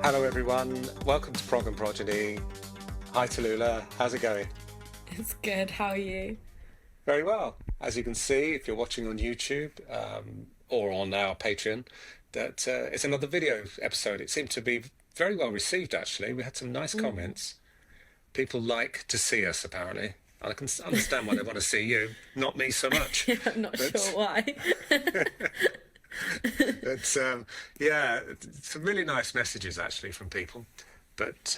Hello everyone, welcome to Prog and Progeny. Hi Tallulah, how's it going? It's good. How are you? Very well. As you can see, if you're watching on YouTube or on our Patreon, that it's another video episode. It seemed to be very well received actually. We had some nice comments. People like to see us apparently. I can understand why they want to see you, not me so much. Yeah, I'm not But, sure why. but yeah, some really nice messages actually from people. But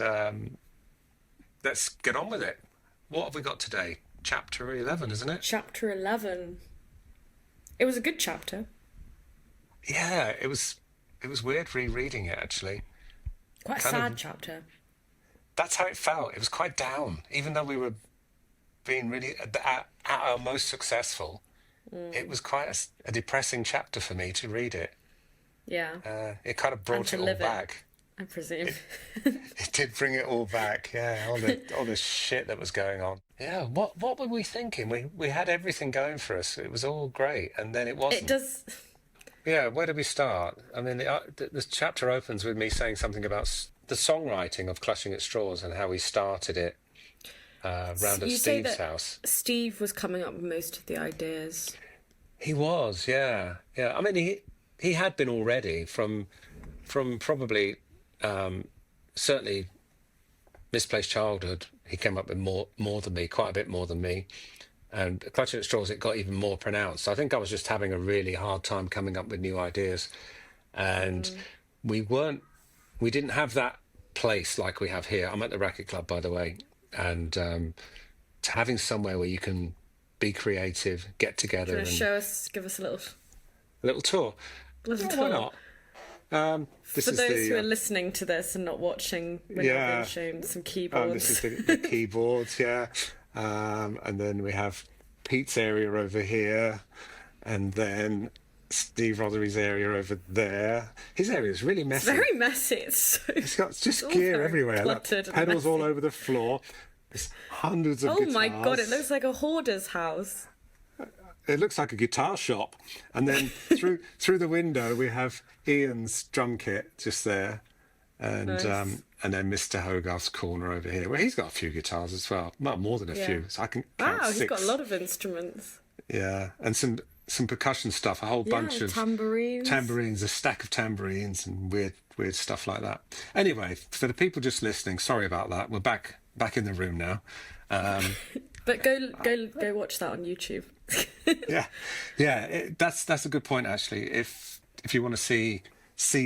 let's get on with it. What have we got today? Chapter 11, isn't it? Chapter 11. It was a good chapter. Yeah, it was weird rereading it actually. Quite a Kind sad of chapter. That's how it felt. It was quite down. Even though we were being really at our most successful, it was quite a depressing chapter for me to read it. Yeah. It kind of And brought to it all live it, back. I presume. It did bring it all back. Yeah, all the shit that was going on. Yeah, what were we thinking? We had everything going for us. It was all great, and then it It wasn't. does. Yeah, where do we start? I mean, the chapter opens with me saying something about the songwriting of Clutching at Straws and how we started it round at You say Steve's that house. Steve was coming up with most of the ideas. He was, yeah, yeah. I mean, he had been already from probably certainly Misplaced Childhood. He came up with more than me, quite a bit more than me. And Clutching at Straws, it got even more pronounced. I think I was just having a really hard time coming up with new ideas, and we didn't have that place like we have here. I'm at the Racket Club, by the way, and having somewhere where you can be creative, get Do you together, want to and give us a little tour. little Yeah, tour? why not? This For is those the who are listening to this and not watching, we're now yeah. being shown some This is keyboards. the keyboards, yeah. And then we have Pete's area over here, and then Steve Rothery's area over there. His area is really It's messy. very messy. It's got just all gear very everywhere. Like, cluttered and pedals all messy. over the floor. There's hundreds of Oh guitars. my god, it looks like a hoarder's house. It looks like a guitar shop. And then through the window we have Ian's drum kit just there. Nice. And then Mr. Hogarth's corner over here, where he's got a few guitars as well. Well, more than a Yeah. few. So I can count Wow, he's six. got a lot of instruments. Yeah, and some percussion stuff, a whole bunch Yeah, of tambourines. a stack of tambourines and weird stuff like that. Anyway, for the people just listening, sorry about that. We're back in the room now. But go watch that on YouTube. Yeah, yeah, that's a good point actually. If you want to see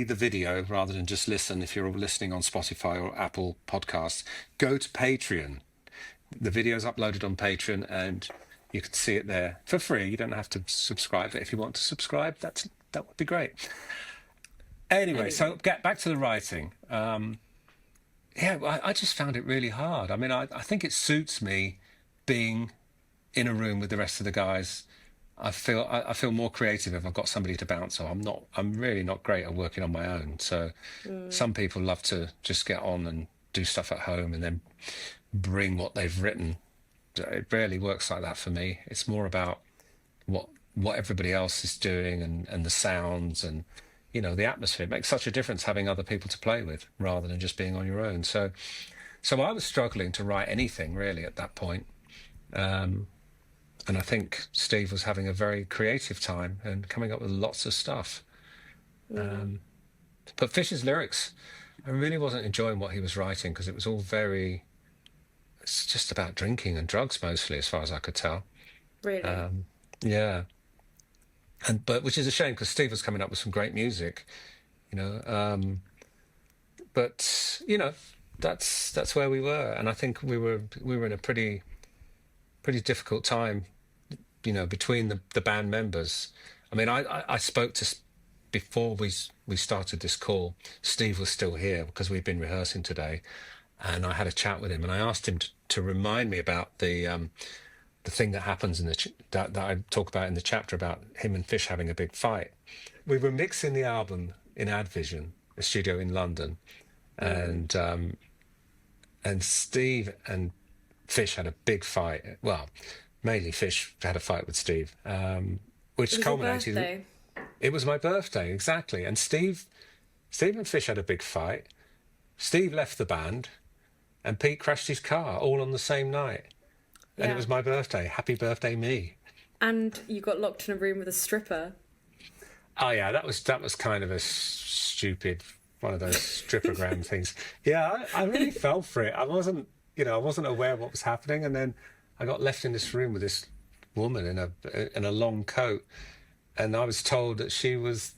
the video rather than just listen, if you're listening on Spotify or Apple Podcasts, go to Patreon. The video's uploaded on Patreon, and you can see it there for free. You don't have to subscribe, but if you want to subscribe, that would be great. Anyway, so get back to the writing. Yeah, I just found it really hard. I mean, I think it suits me being in a room with the rest of the guys. I feel more creative if I've got somebody to bounce off. I'm really not great at working on my own. So some people love to just get on and do stuff at home and then bring what they've written. It rarely works like that for me. It's more about what everybody else is doing and the sounds and the atmosphere. It makes such a difference having other people to play with rather than just being on your own. So I was struggling to write anything really at that point. And I think Steve was having a very creative time and coming up with lots of stuff. But Fish's lyrics, I really wasn't enjoying what he was writing because it was all it's just about drinking and drugs mostly, as far as I could tell. Really? Yeah. But which is a shame because Steve was coming up with some great music, but that's where we were. And I think we were in a pretty difficult time, between the band members. I mean, I spoke to, before we started this call, Steve was still here because we'd been rehearsing today, and I had a chat with him and I asked him to remind me about the thing that happens in that I talk about in the chapter about him and Fish having a big fight. We were mixing the album in Advision, a studio in London, and Steve and Fish had a big fight. Well, mainly Fish had a fight with Steve, which It was your culminated. birthday. It was my birthday, exactly. And Steve and Fish had a big fight, Steve left the band and Pete crashed his car all on the same night. And it was my birthday. Happy birthday, me. And you got locked in a room with a stripper. Oh, yeah, that was kind of a stupid, one of those strippogram things. Yeah, I really fell for it. I wasn't aware of what was happening. And then I got left in this room with this woman in a long coat. And I was told that she was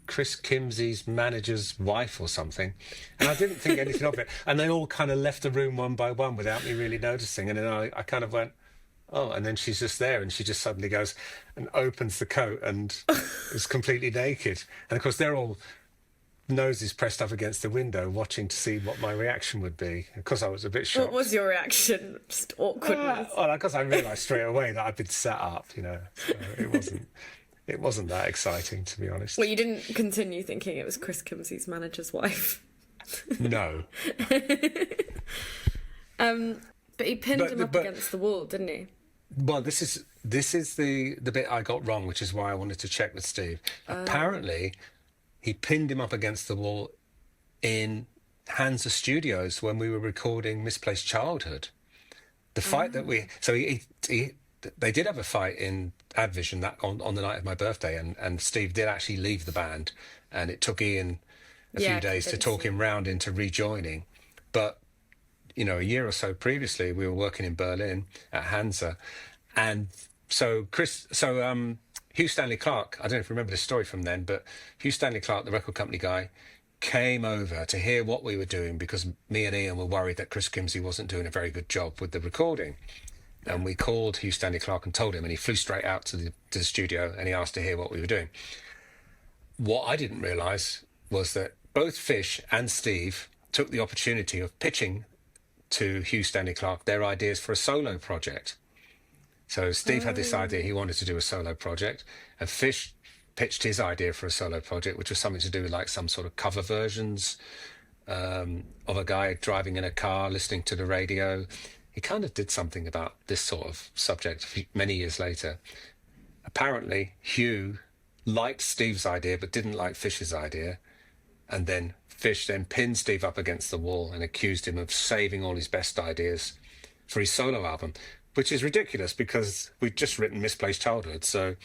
Chris Kimsey's manager's wife or something. And I didn't think anything of it. And they all kind of left the room one by one without me really noticing. And then I kind of went, oh, and then she's just there, and she just suddenly goes and opens the coat and is completely naked. And of course, they're all noses pressed up against the window, watching to see what my reaction would be. Of course, I was a bit shocked. What was your reaction? Just awkwardness. Well, because I realised straight away that I'd been set up. So it wasn't that exciting, to be honest. Well, you didn't continue thinking it was Chris Kimsey's manager's wife. No. But he pinned him up against the wall, didn't he? Well, this is the bit I got wrong, which is why I wanted to check with Steve. Apparently, he pinned him up against the wall in Hansa Studios when we were recording Misplaced Childhood. The fight that they did have a fight in Advision that on the night of my birthday, and Steve did actually leave the band, and it took Ian a few days to talk him round into rejoining. But a year or so previously, we were working in Berlin at Hansa, and so Hugh Stanley Clark, I don't know if you remember this story from then, but Hugh Stanley Clark, the record company guy, came over to hear what we were doing because me and Ian were worried that Chris Kimsey wasn't doing a very good job with the recording. And we called Hugh Stanley Clark and told him, and he flew straight out to the studio and he asked to hear what we were doing. What I didn't realise was that both Fish and Steve took the opportunity of pitching to Hugh Stanley Clark their ideas for a solo project. So Steve had this idea, he wanted to do a solo project, and Fish pitched his idea for a solo project, which was something to do with like some sort of cover versions of a guy driving in a car, listening to the radio. He kind of did something about this sort of subject many years later. Apparently, Hugh liked Steve's idea but didn't like Fish's idea, and then Fish then pinned Steve up against the wall and accused him of saving all his best ideas for his solo album, which is ridiculous because we'd just written Misplaced Childhood. So,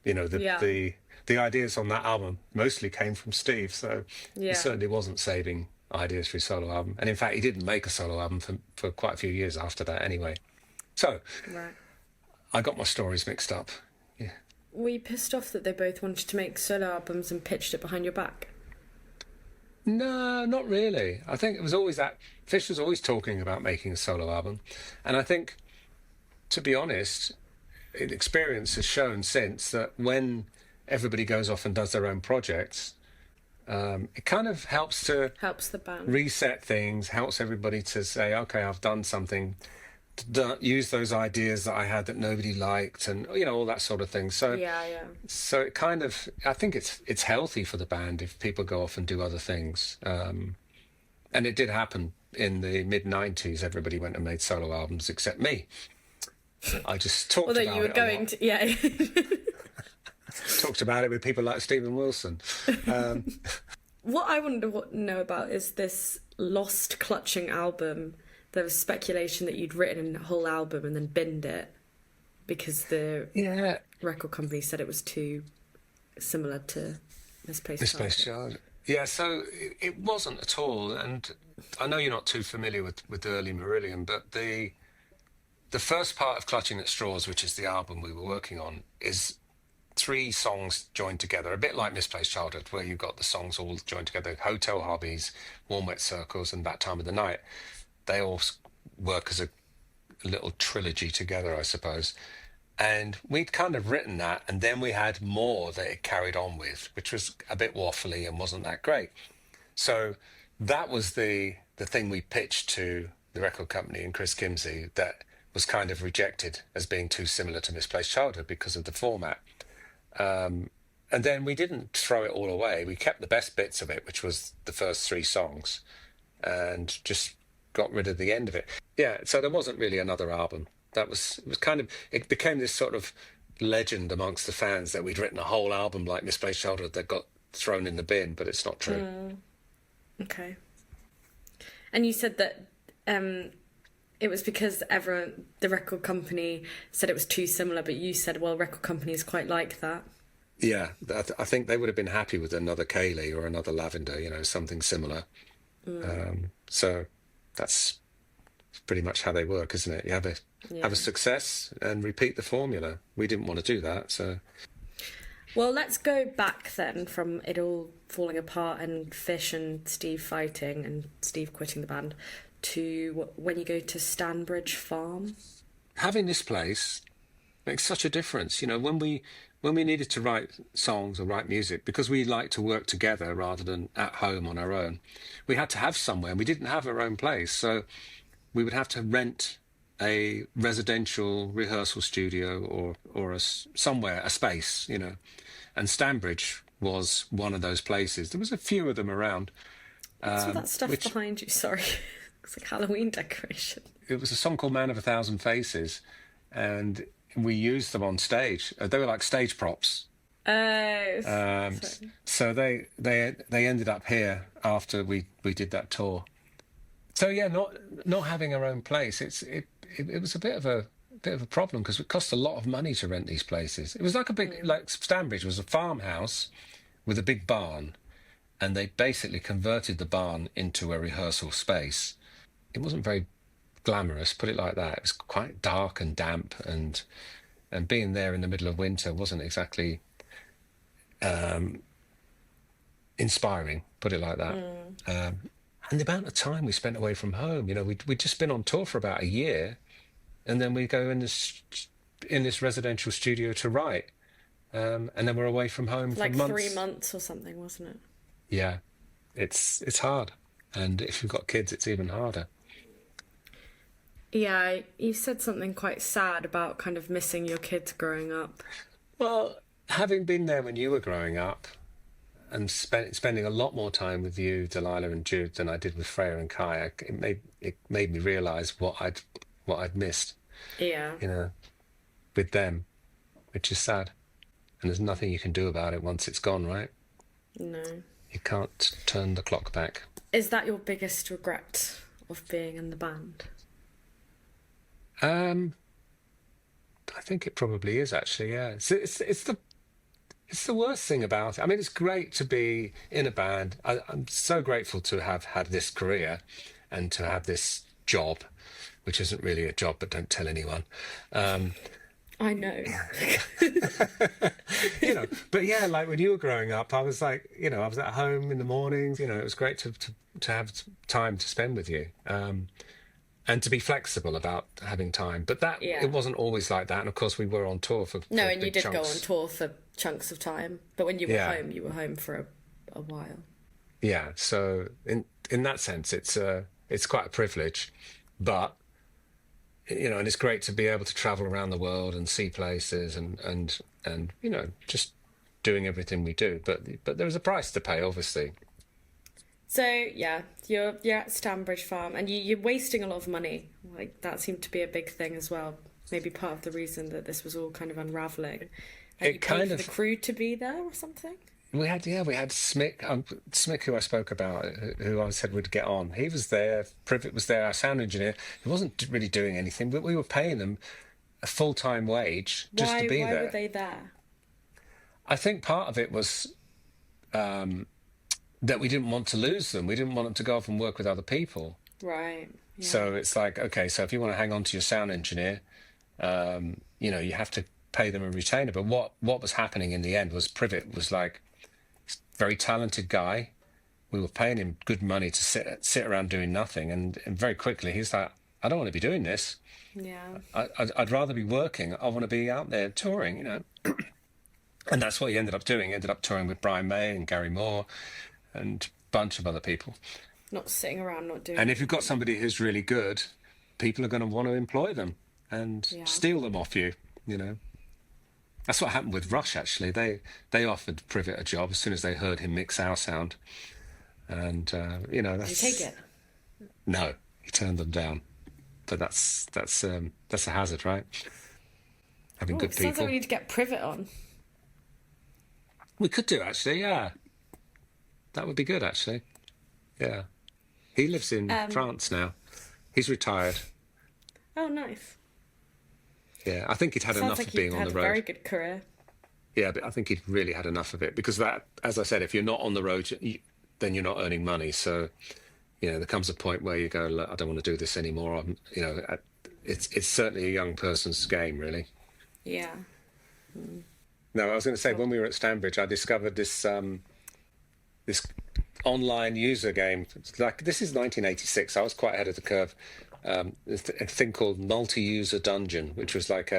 the ideas on that album mostly came from Steve. So he certainly wasn't saving ideas for his solo album. And in fact, he didn't make a solo album for quite a few years after that anyway. So I got my stories mixed up. Yeah. Were you pissed off that they both wanted to make solo albums and pitched it behind your back? No, not really. I think it was always that Fish was always talking about making a solo album. And I think, to be honest, experience has shown since that when everybody goes off and does their own projects, it kind of helps the band reset things, helps everybody to say, okay, I've done something, use those ideas that I had that nobody liked, and all that sort of thing. So so it kind of, I think it's healthy for the band if people go off and do other things, and it did happen in the mid-90s. Everybody went and made solo albums except me. I just talked about it. Although you were going to talked about it with people like Stephen Wilson. What I want to know about is this Lost Clutching album. There was speculation that you'd written a whole album and then binned it because the record company said it was too similar to Misplaced Child. Yeah, so it wasn't at all. And I know you're not too familiar with early Marillion, but the first part of Clutching at Straws, which is the album we were working on, is 3 songs joined together, a bit like Misplaced Childhood, where you've got the songs all joined together: Hotel Hobbies, Warm Wet Circles, and That Time of the Night. They all work as a little trilogy together, I suppose. And we'd kind of written that, and then we had more that it carried on with, which was a bit waffly and wasn't that great. So that was the thing we pitched to the record company and Chris Kimsey that was kind of rejected as being too similar to Misplaced Childhood because of the format. And then we didn't throw it all away. We kept the best bits of it, which was the first 3 songs, and just got rid of the end of it. Yeah, so there wasn't really another album. It became this sort of legend amongst the fans that we'd written a whole album like Misplaced Childhood that got thrown in the bin, but it's not true. Okay. And you said that it was because the record company said it was too similar, but you said, well, record companies quite like that. Yeah, I think they would have been happy with another Kaylee or another Lavender, something similar. So that's pretty much how they work, isn't it? You have Yeah. a success and repeat the formula. We didn't want to do that, so. Well, let's go back then from it all falling apart and Fish and Steve fighting and Steve quitting the band to when you go to Stanbridge Farm. Having this place makes such a difference. When we needed to write songs or write music, because we like to work together rather than at home on our own, we had to have somewhere, and we didn't have our own place. So we would have to rent a residential rehearsal studio or a space, And Stanbridge was one of those places. There was a few of them around. What's all that stuff behind you? Sorry. It's like Halloween decoration. It was a song called Man of a Thousand Faces, and we used them on stage. They were like stage props. So they ended up here after we did that tour. So yeah, not having our own place, it was a bit of a problem because it cost a lot of money to rent these places. It was like like Stanbridge was a farmhouse with a big barn, and they basically converted the barn into a rehearsal space. It wasn't very glamorous, put it like that. It was quite dark and damp, and being there in the middle of winter wasn't exactly inspiring, put it like that. And the amount of time we spent away from home, we'd just been on tour for about a year, and then we go in this residential studio to write, and then we're away from home for months. Like 3 months or something, wasn't it? Yeah, it's hard, and if you've got kids, it's even harder. Yeah, you said something quite sad about kind of missing your kids growing up. Well, having been there when you were growing up, and spending a lot more time with you, Tallulah and Jude, than I did with Freya and Kai, it made me realise what I'd missed. Yeah. With them, which is sad, and there's nothing you can do about it once it's gone, right? No. You can't turn the clock back. Is that your biggest regret of being in the band? I think it probably is, actually. Yeah, it's the worst thing about it. I mean, it's great to be in a band. I'm so grateful to have had this career and to have this job, which isn't really a job, but don't tell anyone. I know. But yeah, like when you were growing up, I was like, I was at home in the mornings. It was great to have time to spend with you. And to be flexible about having time. But it wasn't always like that. And of course, we were on tour for No, and big you did chunks. go on tour for chunks of time. But when you were home for a while. Yeah, so in that sense, it's quite a privilege. But, and it's great to be able to travel around the world and see places and just doing everything we do. But there is a price to pay, obviously. So yeah, you're at Stanbridge Farm, and you're wasting a lot of money. Like that seemed to be a big thing as well. Maybe part of the reason that this was all kind of unraveling. You paid for the crew to be there or something. We had Smick, who I spoke about, who I said would get on. He was there. Privet was there. Our sound engineer. He wasn't really doing anything, but we were paying them a full-time wage just to be there. Why were they there? I think part of it was. That we didn't want to lose them. We didn't want them to go off and work with other people. Right. Yeah. So it's like, okay, so if you want to hang on to your sound engineer, you have to pay them a retainer. But what was happening in the end was Privet was like, very talented guy. We were paying him good money to sit around doing nothing. And very quickly he's like, I don't want to be doing this. Yeah. I'd rather be working. I want to be out there touring, And that's what he ended up doing. He ended up touring with Brian May and Gary Moore and a bunch of other people. Not sitting around, not doing. And if you've got somebody who's really good, people are going to want to employ them and steal them off you. That's what happened with Rush. Actually, they offered Privet a job as soon as they heard him mix our sound, and that's. Did he take it? No, he turned them down. But that's a hazard, right? Having good people. Sounds like we need to get Privet on. We could do, actually. Yeah. That would be good, actually. Yeah. He lives in France now. He's retired. Oh, nice. Yeah, I think he'd had Sounds enough like of you being on had the a road. very good career. Yeah, but I think he'd really had enough of it because that, as I said, if you're not on the road, then you're not earning money. So, there comes a point where you go, "Look, I don't want to do this anymore." It's certainly a young person's game, really. Yeah. No, I was going to say Cool. when we were at Stanbridge, I discovered this online user game. It's like this is 1986. I was quite ahead of the curve. There's a thing called multi-user dungeon, which was like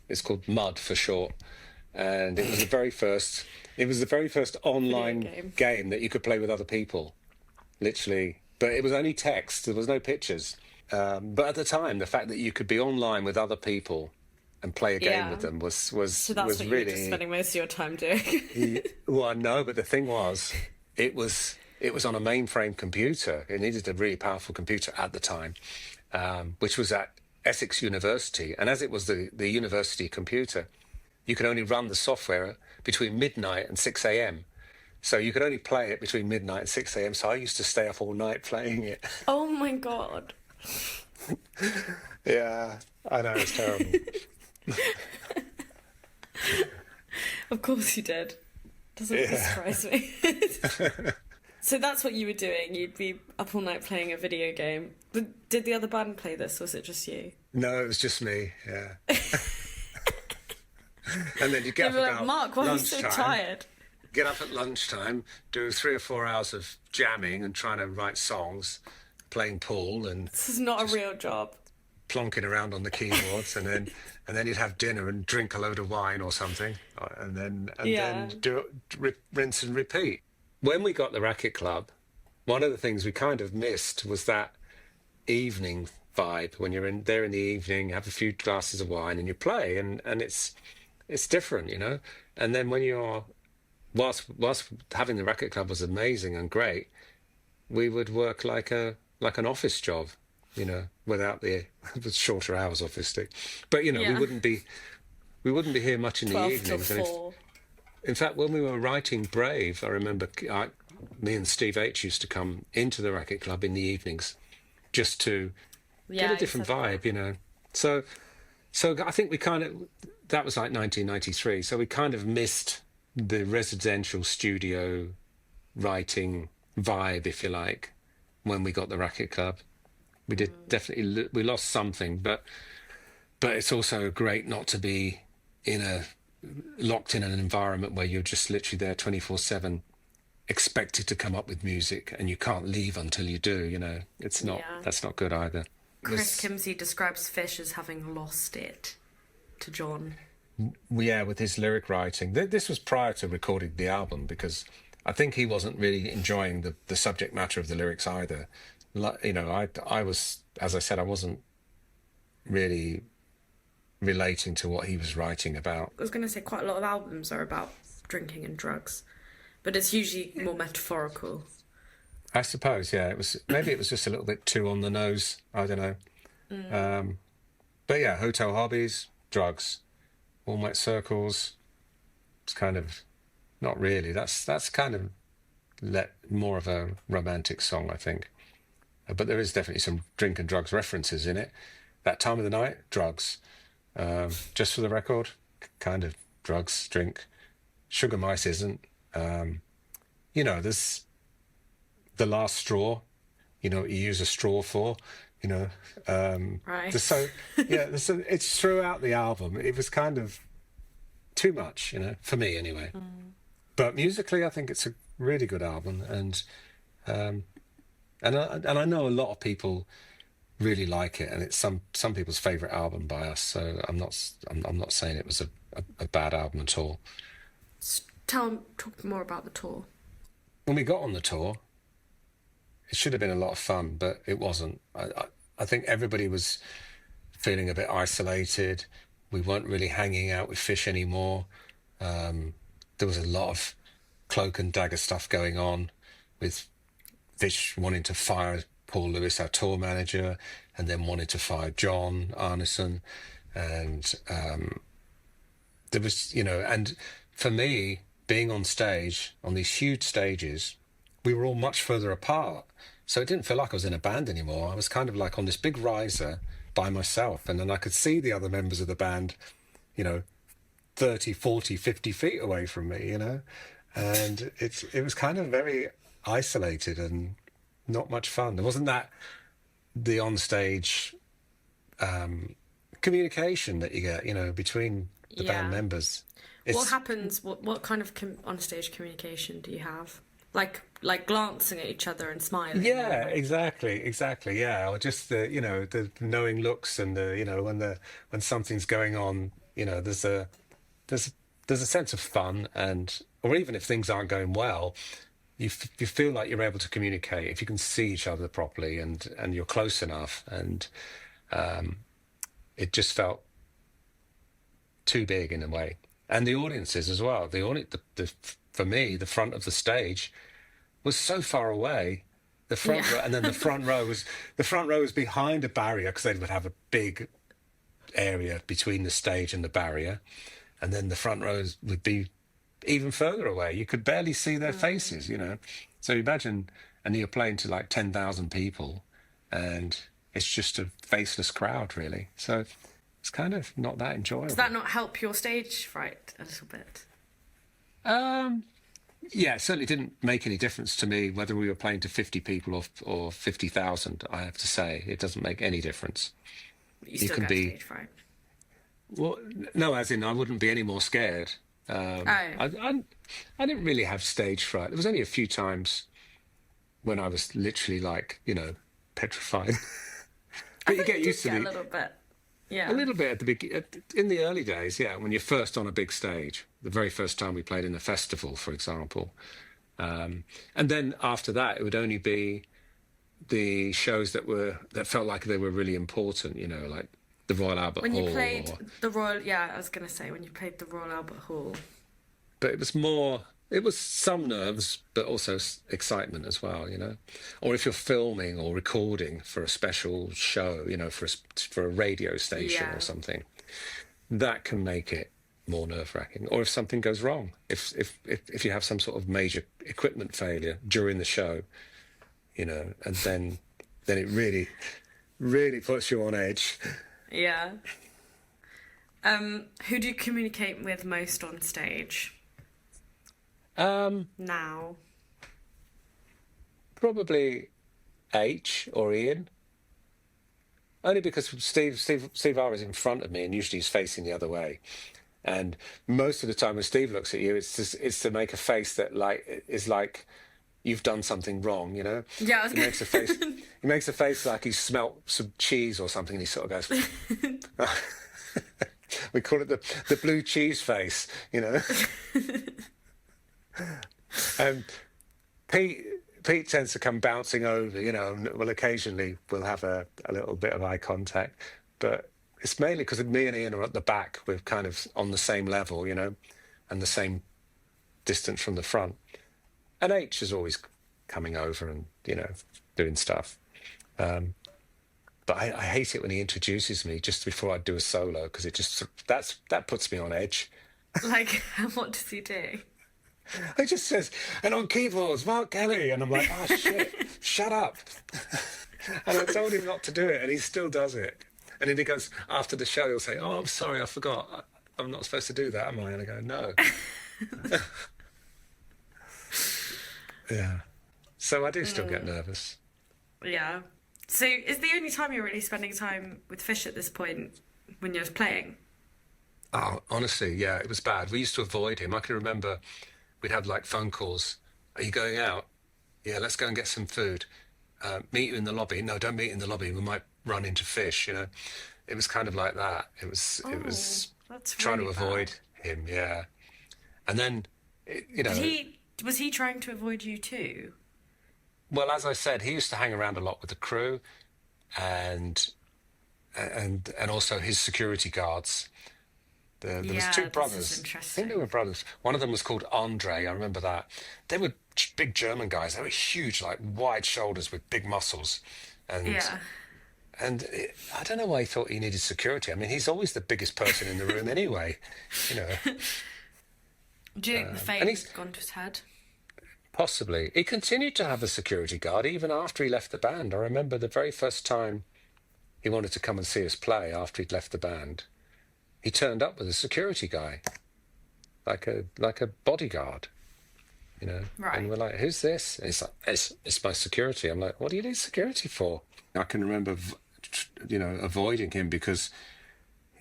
it's called MUD for short, and it was the very first. It was the very first online game. game that you could play with other people, literally. But it was only text. There was no pictures. But at the time, the fact that you could be online with other people and play a game with them was So that's was what you really were just spending most of your time doing. well, no, but the thing was, it was on a mainframe computer. It needed a really powerful computer at the time, which was at Essex University. And as it was the university computer, you could only run the software between midnight and 6 a.m. So you could only play it between midnight and 6 a.m. So I used to stay up all night playing it. Oh my God. Yeah, I know, it's terrible. Of course you did. Doesn't surprise me. So that's what you were doing. You'd be up all night playing a video game. But did the other band play this, or was it just you? No, it was just me, yeah. And then you get up They were like, about Mark, why are you so lunchtime. tired? Get up at lunchtime, do 3 or 4 hours of jamming and trying to write songs, playing pool and This is not a real job. plonking around on the keyboards, and then you'd have dinner and drink a load of wine or something, and then do it, rinse and repeat. When we got the Racket Club, one of the things we kind of missed was that evening vibe when you're in there in the evening, have a few glasses of wine and you play, and it's different, And then when you're whilst having the Racket Club was amazing and great, we would work like an office job, without the with shorter hours, obviously. But we wouldn't be here much in the 12 evenings. till And 4. in fact, when we were writing Brave, I remember me and Steve H used to come into the Racket Club in the evenings just to get a different vibe, So I think that was like 1993. So we kind of missed the residential studio writing vibe, if you like, when we got the Racket Club. We did definitely, we lost something, but it's also great not to be locked in an environment where you're just literally there 24/7, expected to come up with music, and you can't leave until you do. It's not, that's not good either. Chris Kimsey describes Fish as having lost it to John. Yeah, with his lyric writing. This was prior to recording the album, because I think he wasn't really enjoying the subject matter of the lyrics either. I was, as I said, I wasn't really relating to what he was writing about. I was going to say quite a lot of albums are about drinking and drugs, but it's usually more metaphorical. I suppose, yeah. Maybe it was just a little bit too on the nose. I don't know. But yeah, hotel hobbies, drugs, all night circles. It's kind of not really. That's kind of more of a romantic song, I think. But there is definitely some drink and drugs references in it. That time of the night, drugs. Just for the record, kind of drugs, drink. Sugar Mice isn't. There's the last straw. You use a straw for. Right. It's throughout the album. It was kind of too much, for me anyway. But musically, I think it's a really good album, and I know a lot of people really like it, and it's some people's favourite album by us. So I'm not saying it was a bad album at all. Talk more about the tour. When we got on the tour, it should have been a lot of fun, but it wasn't. I think everybody was feeling a bit isolated. We weren't really hanging out with Fish anymore. There was a lot of cloak and dagger stuff going on, with Fish wanting to fire Paul Lewis, our tour manager, and then wanted to fire John Arneson. And there was, and for me, being on stage, on these huge stages, we were all much further apart. So it didn't feel like I was in a band anymore. I was kind of like on this big riser by myself. And then I could see the other members of the band, you know, 30, 40, 50 feet away from me, you know. And it was kind of very isolated and not much fun. There wasn't that the onstage communication that you get, you know, between the band members. What happens? What kind of on-stage communication do you have? Like glancing at each other and smiling. Yeah, exactly. Yeah, or just the, you know, the knowing looks and the, you know, when something's going on, you know, there's a sense of fun, and or even if things aren't going well, you feel like you're able to communicate if you can see each other properly and you're close enough, and it just felt too big in a way. And the audiences as well. For me, the front of the stage was so far away. The front row, and then the front row was behind a barrier, because they would have a big area between the stage and the barrier, and then the front rows would be even further away. You could barely see their faces, you know. So imagine, and you're playing to like 10,000 people, and it's just a faceless crowd, really. So it's kind of not that enjoyable. Does that not help your stage fright a little bit? Yeah, it certainly didn't make any difference to me whether we were playing to 50 people or 50,000, I have to say. It doesn't make any difference. But you still get stage fright. Well, no, as in I wouldn't be any more scared. I didn't really have stage fright. There was only a few times when I was literally like, you know, petrified. But you get used to it. A little bit. Yeah. A little bit in the early days, yeah, when you're first on a big stage. The very first time we played in a festival, for example. And then after that, it would only be the shows that felt like they were really important, you know, like the Royal Albert Hall. When you played the Royal, I was going to say, when you played the Royal Albert Hall. But it was some nerves, but also excitement as well, you know. Or if you're filming or recording for a special show, you know, for a radio station or something, that can make it more nerve-wracking. Or if something goes wrong, if you have some sort of major equipment failure during the show, you know, and then it really, really puts you on edge. Yeah. Who do you communicate with most on stage? Now. Probably H or Ian. Only because Steve R is in front of me, and usually he's facing the other way. And most of the time when Steve looks at you, it's to make a face that is like you've done something wrong, you know? Yeah, I was he makes a face like he's smelt some cheese or something, and he sort of goes we call it the blue cheese face, you know. And Pete tends to come bouncing over, you know, and occasionally we'll have a little bit of eye contact, but it's mainly because me and Ian are at the back. We're kind of on the same level, you know, and the same distance from the front. And H is always coming over and, you know, doing stuff. But I hate it when he introduces me just before I do a solo, because that puts me on edge. Like, what does he do? He just says, and on keyboards, Mark Kelly. And I'm like, oh, shit, shut up. And I told him not to do it, and he still does it. And then he goes, after the show, he'll say, oh, I'm sorry, I forgot. I'm not supposed to do that, am I? And I go, no. Yeah. So I do still get nervous. Yeah. So is the only time you're really spending time with Fish at this point when you're playing? Oh, honestly, yeah, it was bad. We used to avoid him. I can remember we'd have like phone calls. Are you going out? Yeah, let's go and get some food. Meet you in the lobby. No, don't meet in the lobby. We might run into Fish, you know. It was kind of like that. It was that's trying really to avoid him, yeah. And then, you know... Was he trying to avoid you too? Well, as I said, he used to hang around a lot with the crew and also his security guards. There was two brothers. I think they were brothers. One of them was called Andre. I remember that. They were big German guys. They were huge, like wide shoulders with big muscles. And I don't know why he thought he needed security. I mean, he's always the biggest person in the room anyway, you know. Do you think the fame's gone to his head? Possibly. He continued to have a security guard even after he left the band. I remember the very first time he wanted to come and see us play after he'd left the band. He turned up with a security guy, like a bodyguard, Right. And we're like, "Who's this?" And he's like, "It's my security." I'm like, "What do you need security for?" I can remember, avoiding him because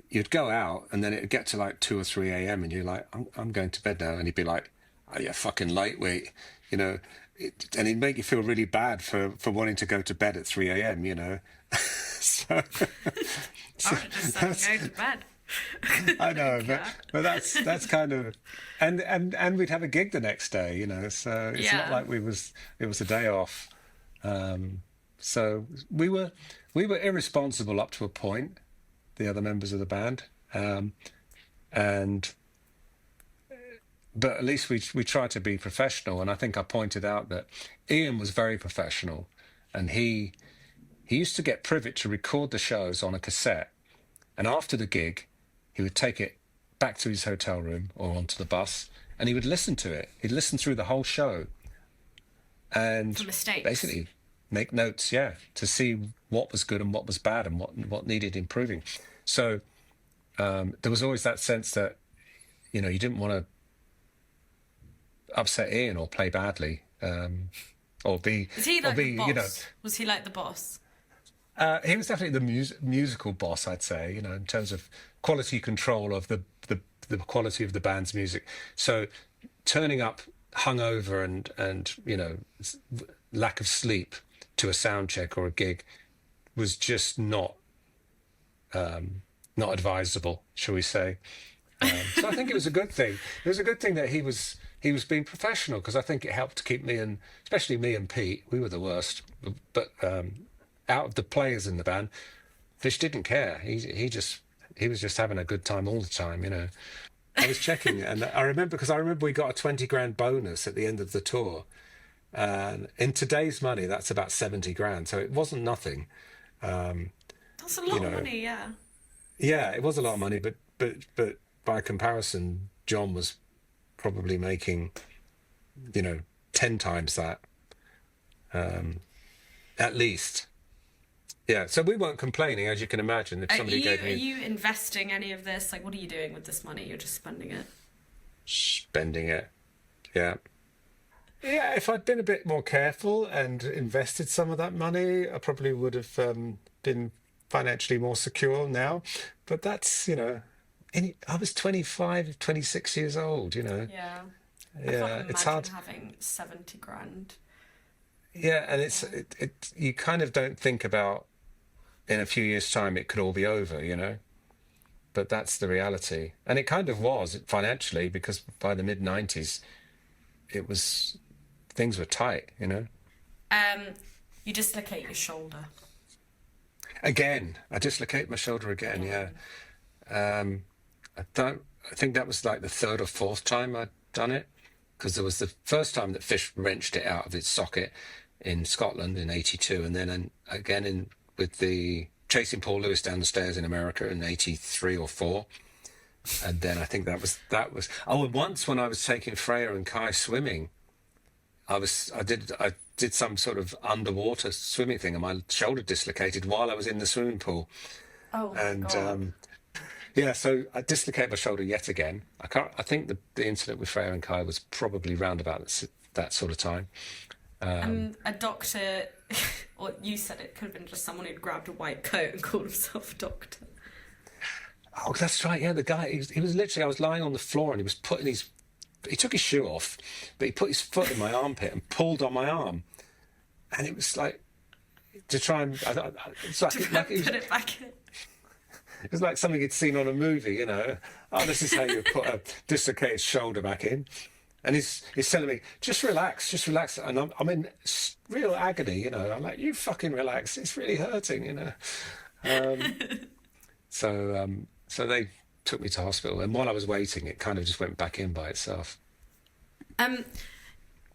you'd go out and then it'd get to like 2 or 3 a.m. and you're like, I'm going to bed now. And he'd be like, "Oh, you're fucking lightweight," and he'd make you feel really bad for wanting to go to bed at 3 a.m., so, I would have just said, go to bed. I know, but that's kind of, and we'd have a gig the next day, so it's not like it was a day off. So we were irresponsible up to a point, the other members of the band, but at least we tried to be professional. And I think I pointed out that Ian was very professional, and he used to get Privet to record the shows on a cassette, and after the gig he would take it back to his hotel room or onto the bus, and he would listen to it. He'd listen through the whole show and For mistakes. basically make notes, to see what was good and what was bad and what needed improving. So there was always that sense that, you didn't want to upset Ian or play badly, or be... Was he like the boss? Was he like the boss? He was definitely the musical boss, I'd say, in terms of quality control of the quality of the band's music. So turning up hungover and lack of sleep to a sound check or a gig was just not advisable, shall we say. So I think it was a good thing. It was a good thing that he was being professional, because I think it helped to keep especially me and Pete, we were the worst, but out of the players in the band, Fish didn't care. He was just having a good time all the time, I was checking, and I remember we got a 20 grand bonus at the end of the tour, and in today's money that's about 70 grand, so it wasn't nothing. That's a lot of money, yeah. Yeah, it was a lot of money, but by comparison, John was probably making 10 times that, at least. Yeah, so we weren't complaining, as you can imagine. If somebody gave me... Are you investing any of this? Like, what are you doing with this money? You're just spending it? Spending it, yeah. Yeah, if I'd been a bit more careful and invested some of that money, I probably would have been financially more secure now. But that's, I was 25, 26 years old, Yeah. I can't it's imagine hard. having 70 grand. Yeah, and it you kind of don't think about in a few years' time it could all be over, but that's the reality. And it kind of was financially, because by the mid-90s things were tight, You dislocate your shoulder. Again, I dislocate my shoulder again, yeah. I think that was like the third or fourth time I'd done it, because there was the first time that Fish wrenched it out of its socket in Scotland in '82, and then again with the chasing Paul Lewis down the stairs in America in '83 or '84, and then I think that was. Oh, and once when I was taking Freya and Kai swimming, I did some sort of underwater swimming thing, and my shoulder dislocated while I was in the swimming pool. Oh my And God. yeah, so I dislocated my shoulder yet again. I think the incident with Freya and Kai was probably round about that sort of time. And a doctor, or you said it could have been just someone who'd grabbed a white coat and called himself a doctor. Oh, that's right. Yeah, the guy. He was literally. I was lying on the floor, and he was putting he took his shoe off, but he put his foot in my armpit and pulled on my arm, and it was like to try and. It's like, Put it back in. It was like something he'd seen on a movie, Oh, this is how you put a dislocated shoulder back in. And he's telling me, just relax. And I'm in real agony, I'm like, you fucking relax. It's really hurting, So they took me to hospital. And while I was waiting, it kind of just went back in by itself. And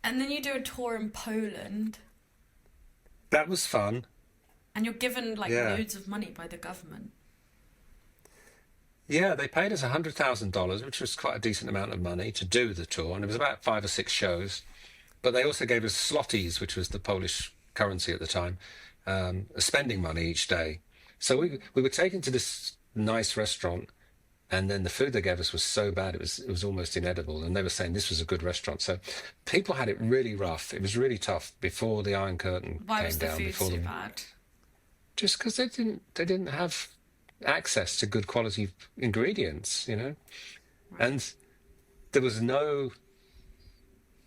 then you do a tour in Poland. That was fun. And you're given loads of money by the government. Yeah, they paid us $100,000, which was quite a decent amount of money to do the tour, and it was about 5 or 6 shows. but they also gave us zlotys, which was the Polish currency at the time, spending money each day. So we were taken to this nice restaurant, and then the food they gave us was so bad it was almost inedible. And they were saying this was a good restaurant. So people had it really rough. It was really tough before the Iron Curtain Why came was the down. food so bad? Just because they didn't have access to good quality ingredients, you know, and there was no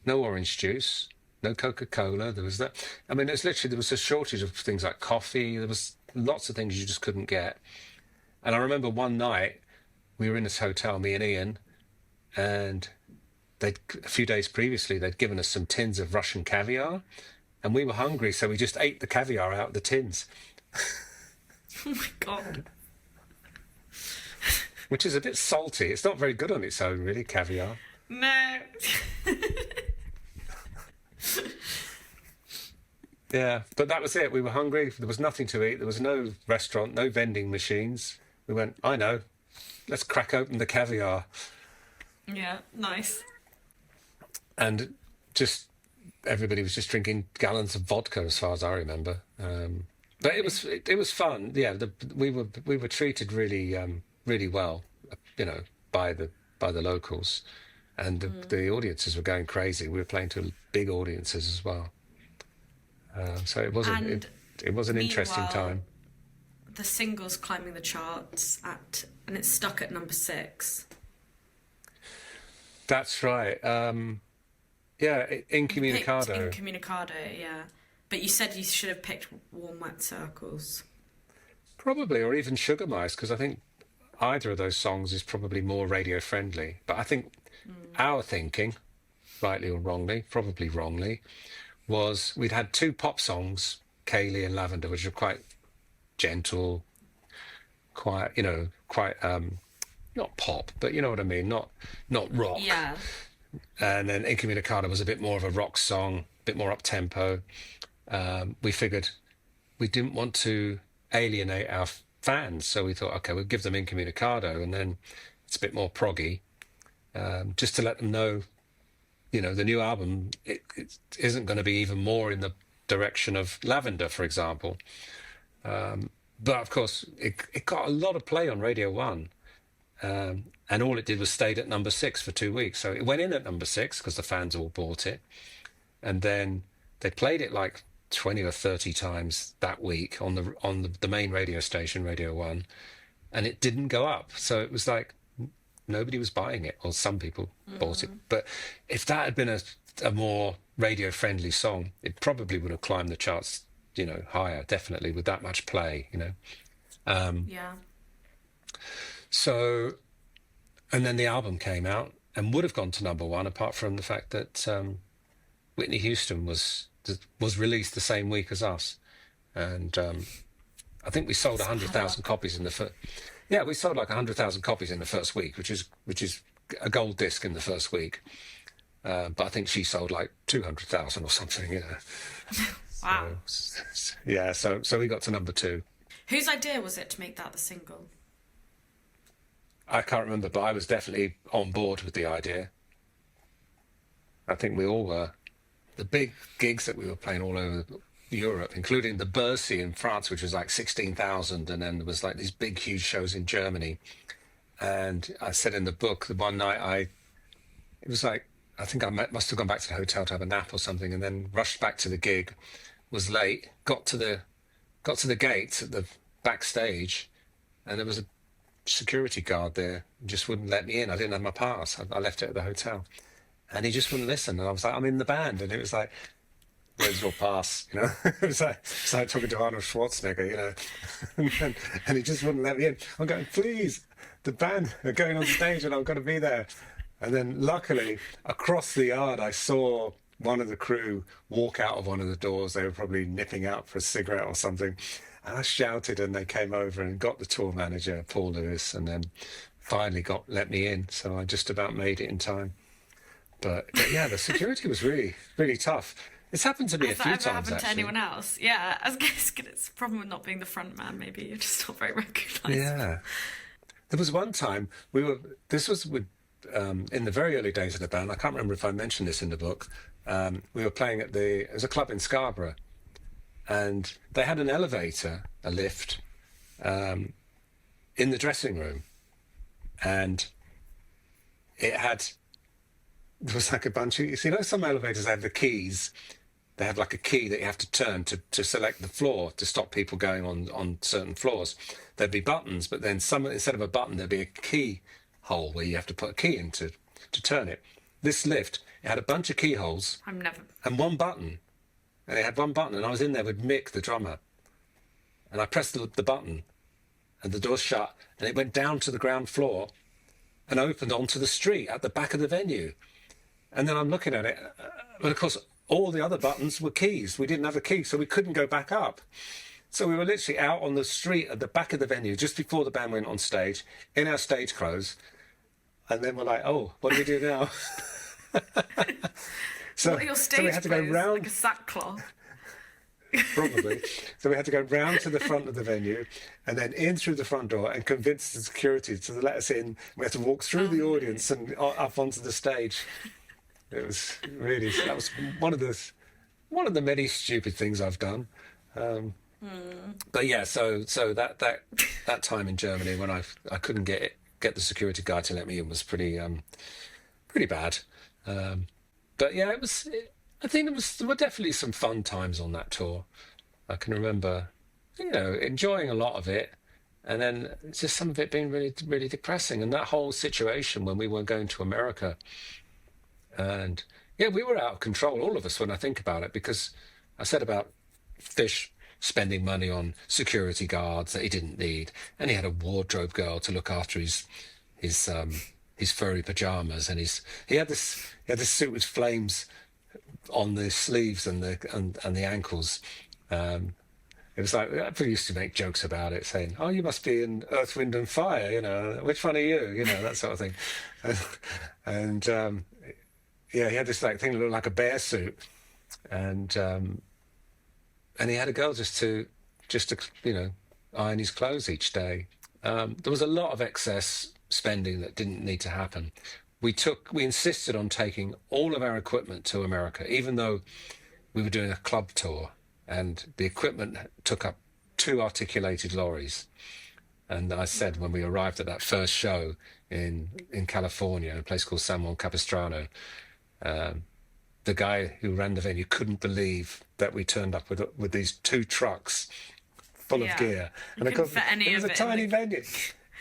orange juice, no Coca-Cola. There was that. I mean, there was a shortage of things like coffee. There was lots of things you just couldn't get. And I remember one night we were in this hotel, me and Ian, and a few days previously they'd given us some tins of Russian caviar, and we were hungry, so we just ate the caviar out of the tins. Oh my God. Which is a bit salty. It's not very good on its own, really, caviar. No. Yeah, but that was it. We were hungry. There was nothing to eat. There was no restaurant, no vending machines. We went, I know, let's crack open the caviar. Yeah, nice. And just everybody was just drinking gallons of vodka, as far as I remember. But it was fun. Yeah, we were treated really really well, you know, by the locals, and the audiences were going crazy. We were playing to big audiences as well. So it was an interesting time. The single's climbing the charts and it's stuck at number 6. That's right. Yeah, Incommunicado. Incommunicado, yeah. But you said you should have picked Warm Wet Circles. Probably, or even Sugar Mice, because I think either of those songs is probably more radio friendly. But I think our thinking, rightly or wrongly, probably wrongly, was we'd had 2 pop songs, Kaylee and Lavender, which are quite gentle, quite not pop, but you know what I mean, not rock. Yeah. And then Incommunicado was a bit more of a rock song, a bit more up tempo. We figured we didn't want to alienate our fans, so we thought, okay, we'll give them Incommunicado, and then it's a bit more proggy, just to let them know, you know, the new album it isn't going to be even more in the direction of Lavender, for example. But of course, it got a lot of play on Radio 1. And all it did was stayed at number 6 for 2 weeks. So it went in at number 6 because the fans all bought it. And then they played it like 20 or 30 times that week on the main radio station, Radio 1. And it didn't go up. So it was like nobody was buying it, or some people bought it. But if that had been a more radio-friendly song, it probably would have climbed the charts, you know, higher, definitely, with that much play, you know. Yeah. So, and then the album came out and would have gone to number 1, apart from the fact that Whitney Houston was released the same week as us, and I think we sold 100,000 copies in the first. Yeah, we sold like 100,000 copies in the first week, which is a gold disc in the first week. But I think she sold like 200,000 or something, you know. Wow. So we got to number 2. Whose idea was it to make that the single? I can't remember, but I was definitely on board with the idea. I think we all were. The big gigs that we were playing all over Europe, including the Bercy in France, which was like 16,000, and then there was like these big, huge shows in Germany. And I said in the book, the one night it was like, I think I must have gone back to the hotel to have a nap or something, and then rushed back to the gig, was late, got to the gates at the backstage, and there was a security guard there, just wouldn't let me in. I didn't have my pass. I left it at the hotel, and he just wouldn't listen. And I was like, I'm in the band, and it was like, where's your pass? You know, it's like talking to Arnold Schwarzenegger, you know, and he just wouldn't let me in. I'm going, please, the band are going on stage, and I've got to be there. And then luckily, across the yard, I saw one of the crew walk out of one of the doors. They were probably nipping out for a cigarette or something. And I shouted, and they came over and got the tour manager, Paul Lewis, and then finally let me in. So I just about made it in time. But yeah, the security was really, really tough. It's happened to me a few times, Has that ever happened actually. to anyone else? Yeah, I was guessing it's a problem with not being the front man, maybe. You're just not very recognised. Yeah. There was one time this was with, in the very early days of the band, I can't remember if I mentioned this in the book, We were playing at it was a club in Scarborough, and they had an elevator, a lift, in the dressing room, and there was like a bunch of, some elevators have the keys. They have like a key that you have to turn to select the floor to stop people going on certain floors. There'd be buttons, but then instead of a button, there'd be a key hole where you have to put a key in to turn it. This lift, it had a bunch of keyholes and one button. And it had one button, and I was in there with Mick, the drummer. And I pressed the button, and the door shut, and it went down to the ground floor and opened onto the street at the back of the venue. And then I'm looking at it, but of course, all the other buttons were keys. We didn't have a key, so we couldn't go back up. So we were literally out on the street at the back of the venue just before the band went on stage, in our stage clothes. And then we're like, oh, what do we do now? What are your stage we had to go round, like a sackcloth? Probably. So we had to go round to the front of the venue and then in through the front door and convince the security to let us in. We had to walk through the audience and up onto the stage. It was really, that was one of the many stupid things I've done. But yeah, so that time in Germany when I couldn't get the security guy to let me in was pretty bad. But yeah, I think there were definitely some fun times on that tour. I can remember, enjoying a lot of it, and then just some of it being really, really depressing. And that whole situation when we were going to America, and yeah, we were out of control, all of us, when I think about it, because I said about Fish spending money on security guards that he didn't need, and he had a wardrobe girl to look after his furry pajamas, and he had this suit with flames on the sleeves and the ankles. It was like, people used to make jokes about it, saying, "Oh, you must be in Earth, Wind and Fire, which one are you?" That sort of thing. And yeah, he had this like thing that looked like a bear suit, and he had a girl just to iron his clothes each day. There was a lot of excess spending that didn't need to happen. We insisted on taking all of our equipment to America, even though we were doing a club tour, and the equipment took up 2 articulated lorries. And I said when we arrived at that first show in California, in a place called San Juan Capistrano, the guy who ran the venue couldn't believe that we turned up with these 2 trucks full of gear. And of course, it was a tiny venue.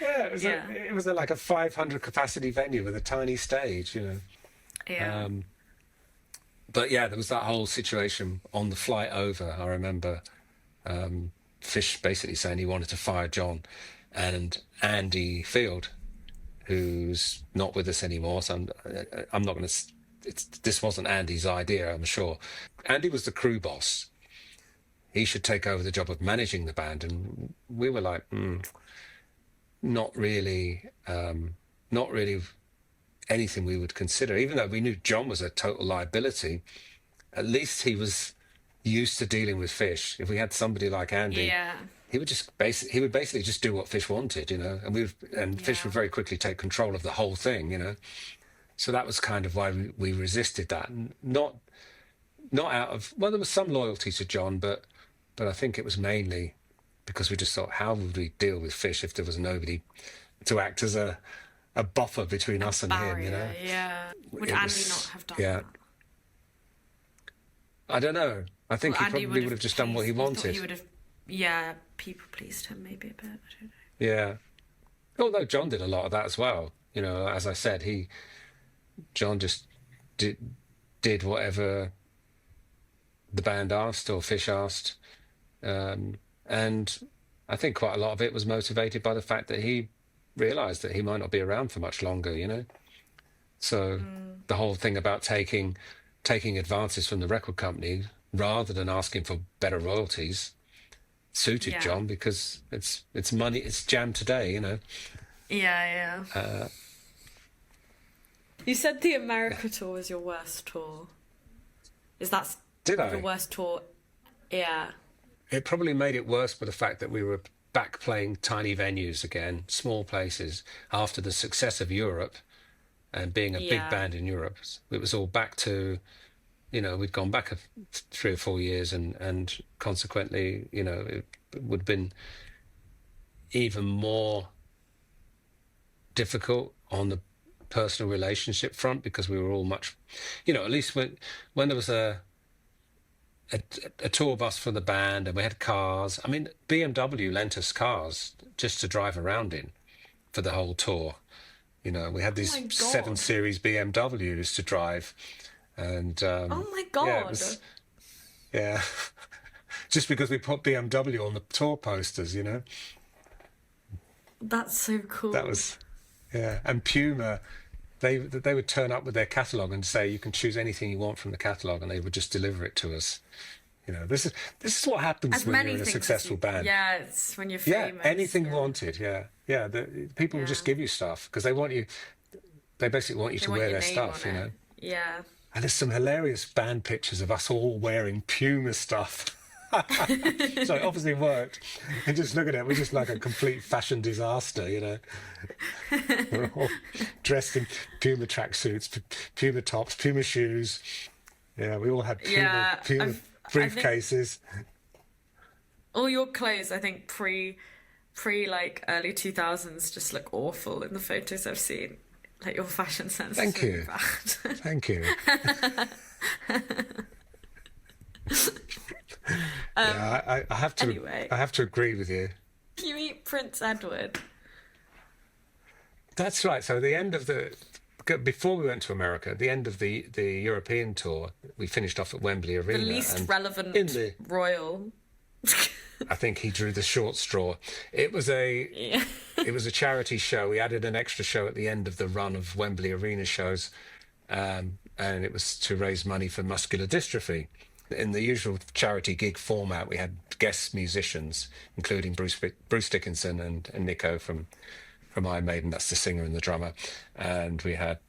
Yeah, it was like a 500 capacity venue with a tiny stage, Yeah. But yeah, there was that whole situation on the flight over. I remember Fish basically saying he wanted to fire John, and Andy Field, who's not with us anymore. So I'm not going to. This wasn't Andy's idea, I'm sure. Andy was the crew boss. He should take over the job of managing the band, and we were like, not really anything we would consider. Even though we knew John was a total liability, at least he was used to dealing with Fish. If we had somebody like Andy, he would basically just do what Fish wanted, and Fish would very quickly take control of the whole thing, So that was kind of why we resisted that. Not out of, well, there was some loyalty to John, but I think it was mainly because we just thought, how would we deal with Fish if there was nobody to act as a buffer between us and barrier, him, Yeah. Would Andy not have done that? I don't know. I think he probably would have just done what he wanted. He would have, people pleased him maybe a bit. I don't know. Yeah. Although John did a lot of that as well. As I said, John just did whatever the band asked or Fish asked. And I think quite a lot of it was motivated by the fact that he realised that he might not be around for much longer, So the whole thing about taking advances from the record company rather than asking for better royalties suited John, because it's money, it's jam today, Yeah. You said the America tour was your worst tour. Is that your worst tour? Yeah. It probably made it worse by the fact that we were back playing tiny venues again, small places, after the success of Europe and being a big band in Europe. It was all back to, we'd gone back 3 or 4 years, and consequently, it would have been even more difficult on the personal relationship front, because we were all much, at least when there was a tour bus for the band and we had cars. I mean, BMW lent us cars just to drive around in for the whole tour. We had these 7 Series BMWs to drive, and oh my God. Yeah, just because we put BMW on the tour posters, That's so cool. That was, yeah. And Puma, they would turn up with their catalogue and say, you can choose anything you want from the catalogue, and they would just deliver it to us. This is what happens when you're in a successful band. Yeah, it's when you're famous. Yeah, anything wanted. Yeah. People will just give you stuff because they want you. They basically want you to wear their stuff. Yeah. And there's some hilarious band pictures of us all wearing Puma stuff. So it obviously worked. And just look at it, we're just like a complete fashion disaster, We're all dressed in Puma tracksuits, Puma tops, Puma shoes. Yeah, we all had Puma briefcases. All your clothes, I think, pre like early 2000s, just look awful in the photos I've seen. Like, your fashion sense is really bad. Thank you. I have to. Anyway. I have to agree with you. You meet Prince Edward. That's right. So the end of before we went to America, at the end of the European tour, we finished off at Wembley Arena. The least relevant royal. I think he drew the short straw. It was a charity show. We added an extra show at the end of the run of Wembley Arena shows, and it was to raise money for muscular dystrophy. In the usual charity gig format, we had guest musicians, including Bruce Dickinson and Nicko from Iron Maiden. That's the singer and the drummer. And we had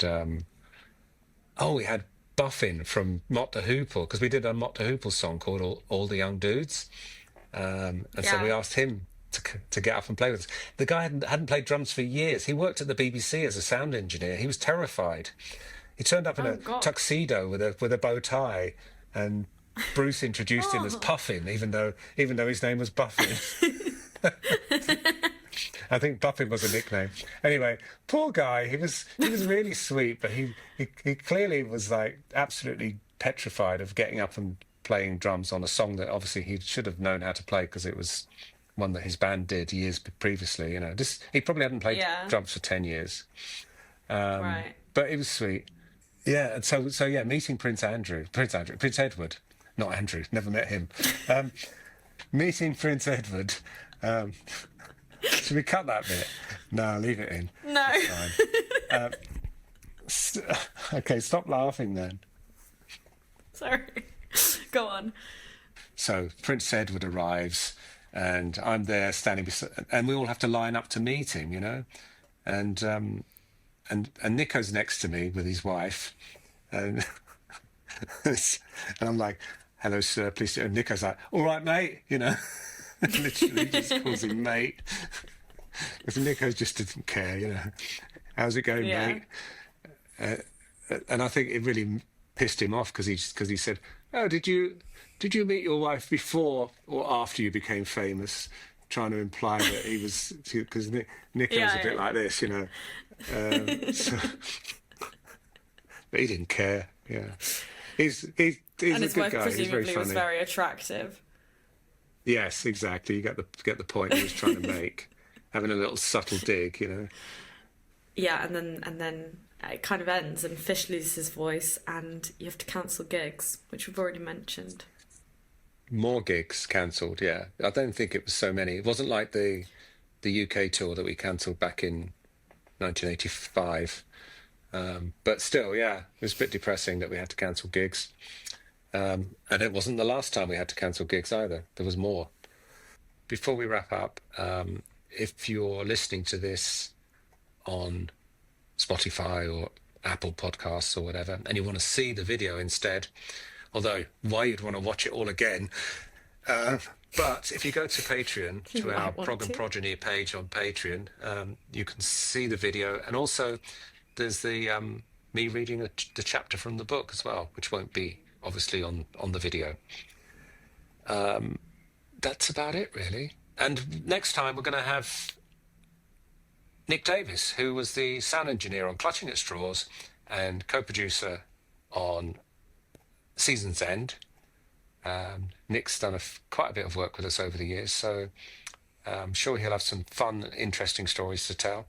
Buffin from Mott the Hoople, because we did a Mott the Hoople song called All the Young Dudes. So we asked him to get up and play with us. The guy hadn't played drums for years. He worked at the BBC as a sound engineer. He was terrified. He turned up in a tuxedo with a bow tie, and Bruce introduced him as Puffin, even though his name was Buffin. I think Buffin was a nickname. Anyway, poor guy. He was really sweet, but he clearly was like absolutely petrified of getting up and playing drums on a song that obviously he should have known how to play, because it was one that his band did years previously. He probably hadn't played drums for 10 years. Right. But it was sweet. Yeah, and so meeting Prince Edward, not Andrew, never met him. Meeting Prince Edward. Should we cut that bit? No, leave it in. No. Okay, stop laughing then. Sorry. Go on. So Prince Edward arrives, and I'm there standing beside, and we all have to line up to meet him, and Nicko's next to me with his wife, and I'm like, "Hello, sir, please." And Nicko's like, "All right, mate," literally just calls him mate, because Nicko just didn't care, How's it going, mate? And I think it really pissed him off, because he said, "Oh, did you meet your wife before or after you became famous?" Trying to imply that he was, because Nicko's a bit like this, so, but he didn't care. Yeah, he's and a his good wife guy. He's very presumably funny. was very attractive. Yes, exactly. You get the point he was trying to make, having a little subtle dig, Yeah, and then it kind of ends, and Fish loses his voice, and you have to cancel gigs, which we've already mentioned. More gigs cancelled. Yeah, I don't think it was so many. It wasn't like the UK tour that we cancelled back in 1985. But still, yeah, it was a bit depressing that we had to cancel gigs. And it wasn't the last time we had to cancel gigs either. There was more. Before we wrap up, if you're listening to this on Spotify or Apple Podcasts or whatever, and you want to see the video instead, although why you'd want to watch it all again, but if you go to Patreon, to our Prog and Progeny page on Patreon, you can see the video, and also there's the me reading the chapter from the book as well, which won't be obviously on the video. That's about it, really. And next time we're going to have Nick Davis, who was the sound engineer on Clutching at Straws and co-producer on Season's End. Nick's done quite a bit of work with us over the years, so I'm sure he'll have some fun, interesting stories to tell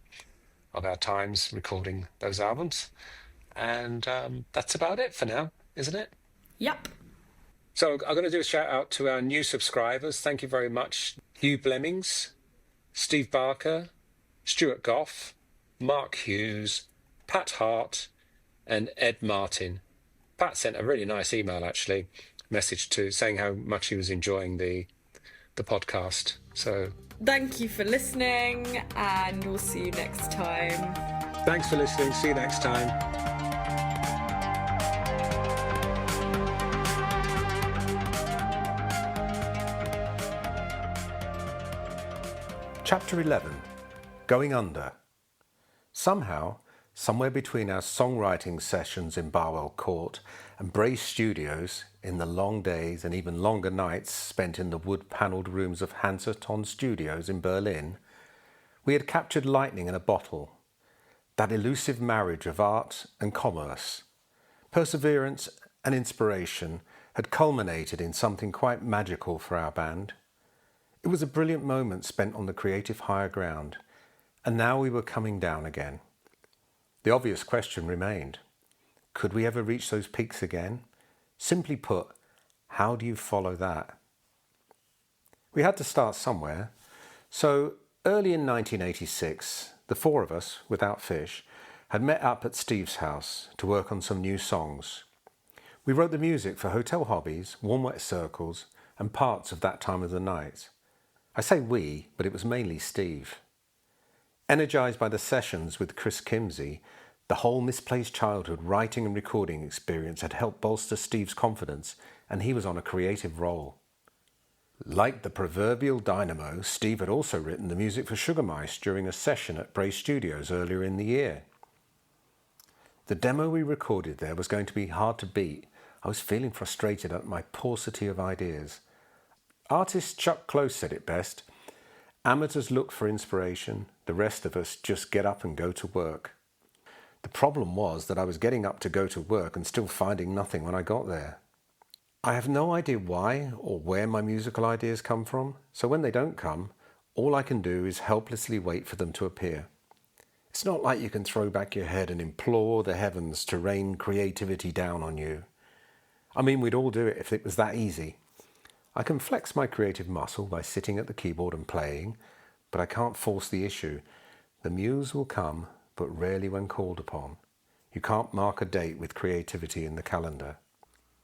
of our times recording those albums. And that's about it for now, isn't it? Yep. So I'm going to do a shout out to our new subscribers. Thank you very much. Hugh Blemmings, Steve Barker, Stuart Goff, Mark Hughes, Pat Hart, and Ed Martin. Pat sent a really nice email, actually, message to saying how much he was enjoying the podcast. So Thank you for listening, and we'll see you next time. Thanks for listening. See you next time. Chapter 11, Going Under. Somehow, somewhere between our songwriting sessions in Barwell Court and Bray Studios, in the long days and even longer nights spent in the wood-panelled rooms of Hansaton Studios in Berlin, we had captured lightning in a bottle, that elusive marriage of art and commerce. Perseverance and inspiration had culminated in something quite magical for our band. It was a brilliant moment spent on the creative higher ground, and now we were coming down again. The obvious question remained. Could we ever reach those peaks again? Simply put, how do you follow that? We had to start somewhere. So, early in 1986, the four of us, without Fish, had met up at Steve's house to work on some new songs. We wrote the music for Hotel Hobbies, Warm Wet Circles, and parts of That Time of the Night. I say we, but it was mainly Steve. Energised by the sessions with Chris Kimsey, the whole Misplaced Childhood writing and recording experience had helped bolster Steve's confidence, and he was on a creative roll. Like the proverbial dynamo, Steve had also written the music for Sugar Mice during a session at Bray Studios earlier in the year. The demo we recorded there was going to be hard to beat. I was feeling frustrated at my paucity of ideas. Artist Chuck Close said it best. Amateurs look for inspiration, the rest of us just get up and go to work. The problem was that I was getting up to go to work and still finding nothing when I got there. I have no idea why or where my musical ideas come from, so when they don't come, all I can do is helplessly wait for them to appear. It's not like you can throw back your head and implore the heavens to rain creativity down on you. I mean, we'd all do it if it was that easy. I can flex my creative muscle by sitting at the keyboard and playing, but I can't force the issue. The muse will come, but rarely when called upon. You can't mark a date with creativity in the calendar.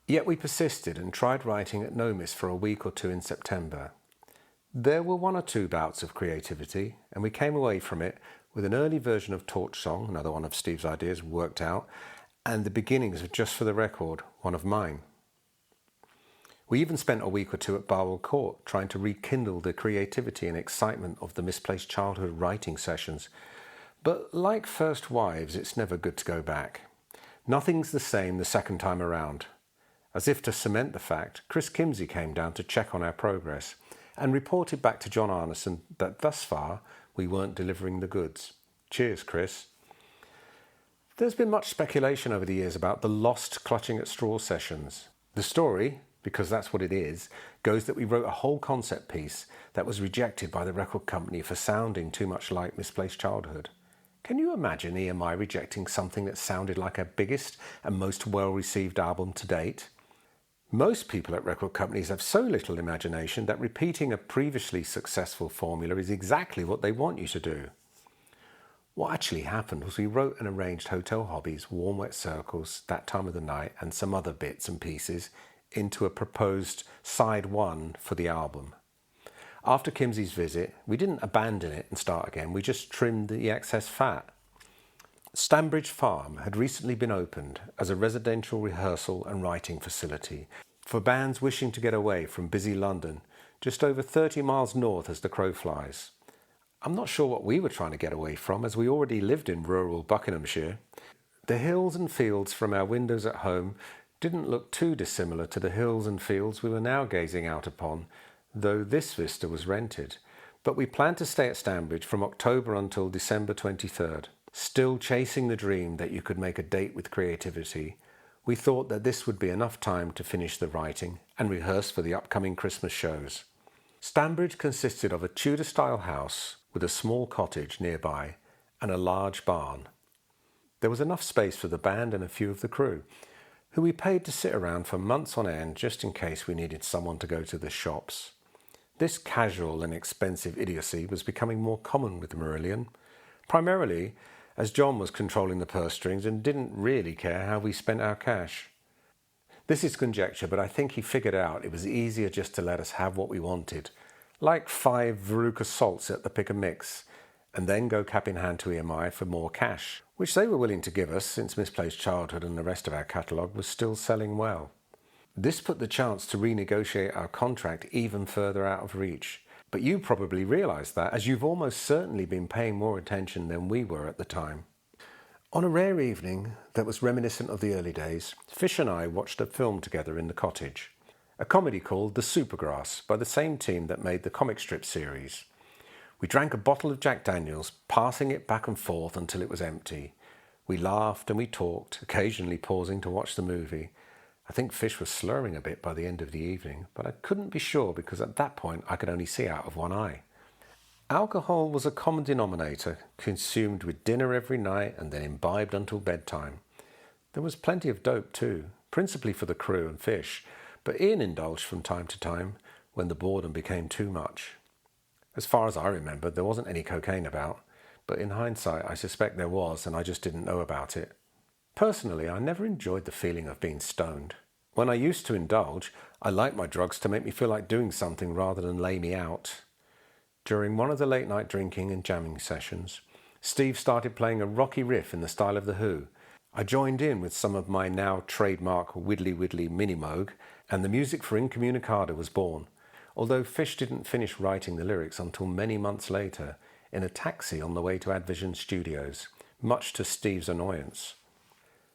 Yet we persisted and tried writing at Nomis for a week or two in September. There were one or two bouts of creativity, and we came away from it with an early version of Torch Song, another one of Steve's ideas worked out, and the beginnings of Just for the Record, one of mine. We even spent a week or two at Barwell Court trying to rekindle the creativity and excitement of the Misplaced Childhood writing sessions. But like First Wives, it's never good to go back. Nothing's the same the second time around. As if to cement the fact, Chris Kimsey came down to check on our progress and reported back to John Arneson that thus far we weren't delivering the goods. Cheers, Chris. There's been much speculation over the years about the lost Clutching at Straws sessions. The story, because that's what it is, goes that we wrote a whole concept piece that was rejected by the record company for sounding too much like Misplaced Childhood. Can you imagine EMI rejecting something that sounded like our biggest and most well-received album to date? Most people at record companies have so little imagination that repeating a previously successful formula is exactly what they want you to do. What actually happened was we wrote and arranged Hotel Hobbies, Warm Wet Circles, That Time of the Night, and some other bits and pieces into a proposed side one for the album. After Kimsey's visit, we didn't abandon it and start again, we just trimmed the excess fat. Stanbridge Farm had recently been opened as a residential rehearsal and writing facility for bands wishing to get away from busy London, just over 30 miles north as the crow flies. I'm not sure what we were trying to get away from, as we already lived in rural Buckinghamshire. The hills and fields from our windows at home didn't look too dissimilar to the hills and fields we were now gazing out upon, though this vista was rented. But we planned to stay at Stanbridge from October until December 23rd. Still chasing the dream that you could make a date with creativity, we thought that this would be enough time to finish the writing and rehearse for the upcoming Christmas shows. Stanbridge consisted of a Tudor-style house with a small cottage nearby and a large barn. There was enough space for the band and a few of the crew, who we paid to sit around for months on end just in case we needed someone to go to the shops. This casual and expensive idiocy was becoming more common with Marillion, primarily as John was controlling the purse strings and didn't really care how we spent our cash. This is conjecture, but I think he figured out it was easier just to let us have what we wanted, like 5 Veruca salts at the pick and mix, and then go cap in hand to EMI for more cash, which they were willing to give us since Misplaced Childhood and the rest of our catalogue was still selling well. This put the chance to renegotiate our contract even further out of reach. But you probably realised that, as you've almost certainly been paying more attention than we were at the time. On a rare evening that was reminiscent of the early days, Fish and I watched a film together in the cottage, a comedy called The Supergrass by the same team that made the comic strip series. We drank a bottle of Jack Daniels, passing it back and forth until it was empty. We laughed and we talked, occasionally pausing to watch the movie. I think Fish was slurring a bit by the end of the evening, but I couldn't be sure because at that point I could only see out of one eye. Alcohol was a common denominator, consumed with dinner every night and then imbibed until bedtime. There was plenty of dope too, principally for the crew and Fish, but Ian indulged from time to time when the boredom became too much. As far as I remember, there wasn't any cocaine about, but in hindsight I suspect there was and I just didn't know about it. Personally, I never enjoyed the feeling of being stoned. When I used to indulge, I liked my drugs to make me feel like doing something rather than lay me out. During one of the late night drinking and jamming sessions, Steve started playing a rocky riff in the style of The Who. I joined in with some of my now trademark Widdly Widdly Minimoog, and the music for Incommunicado was born, although Fish didn't finish writing the lyrics until many months later, in a taxi on the way to Advision Studios, much to Steve's annoyance.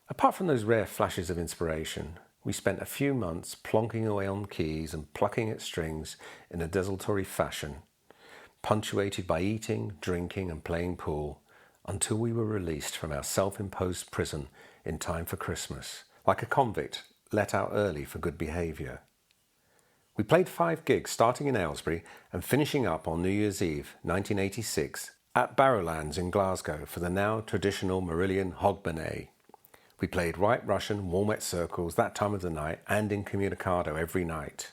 Apart from those rare flashes of inspiration, we spent a few months plonking away on keys and plucking at strings in a desultory fashion, punctuated by eating, drinking and playing pool, until we were released from our self-imposed prison in time for Christmas, like a convict let out early for good behaviour. We played 5 gigs starting in Aylesbury and finishing up on New Year's Eve 1986 at Barrowlands in Glasgow for the now traditional Marillion Hogmanay. We played White Russian, Warm Wet Circles that time of the night and Incommunicado every night.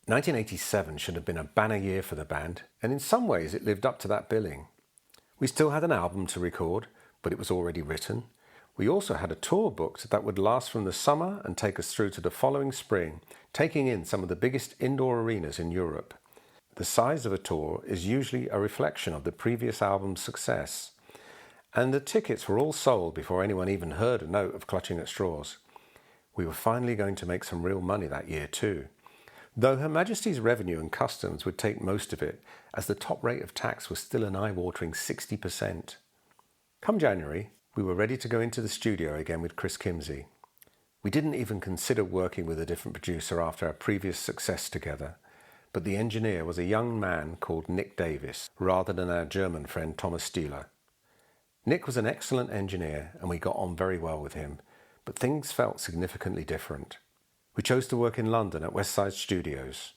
1987 should have been a banner year for the band, and in some ways it lived up to that billing. We still had an album to record, but it was already written. We also had a tour booked that would last from the summer and take us through to the following spring, taking in some of the biggest indoor arenas in Europe. The size of a tour is usually a reflection of the previous album's success, and the tickets were all sold before anyone even heard a note of Clutching at Straws. We were finally going to make some real money that year too, though Her Majesty's Revenue and Customs would take most of it, as the top rate of tax was still an eye-watering 60%. Come January, we were ready to go into the studio again with Chris Kimsey. We didn't even consider working with a different producer after our previous success together, but the engineer was a young man called Nick Davis, rather than our German friend Thomas Stieler. Nick was an excellent engineer and we got on very well with him, but things felt significantly different. We chose to work in London at Westside Studios.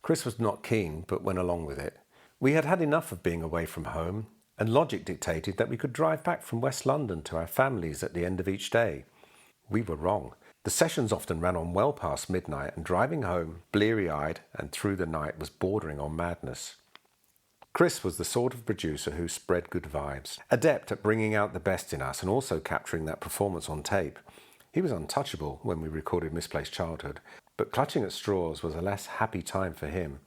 Chris was not keen, but went along with it. We had had enough of being away from home, and logic dictated that we could drive back from West London to our families at the end of each day. We were wrong. The sessions often ran on well past midnight, and driving home, bleary-eyed and through the night, was bordering on madness. Chris was the sort of producer who spread good vibes, adept at bringing out the best in us and also capturing that performance on tape. He was untouchable when we recorded Misplaced Childhood, but Clutching at Straws was a less happy time for him.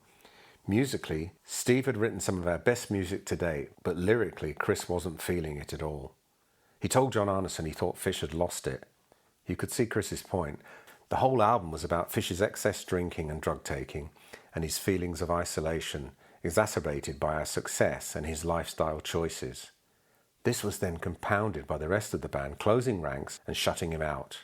Musically, Steve had written some of our best music to date, but lyrically, Chris wasn't feeling it at all. He told John Arneson he thought Fish had lost it. You could see Chris's point. The whole album was about Fish's excess drinking and drug taking, and his feelings of isolation, exacerbated by our success and his lifestyle choices. This was then compounded by the rest of the band closing ranks and shutting him out.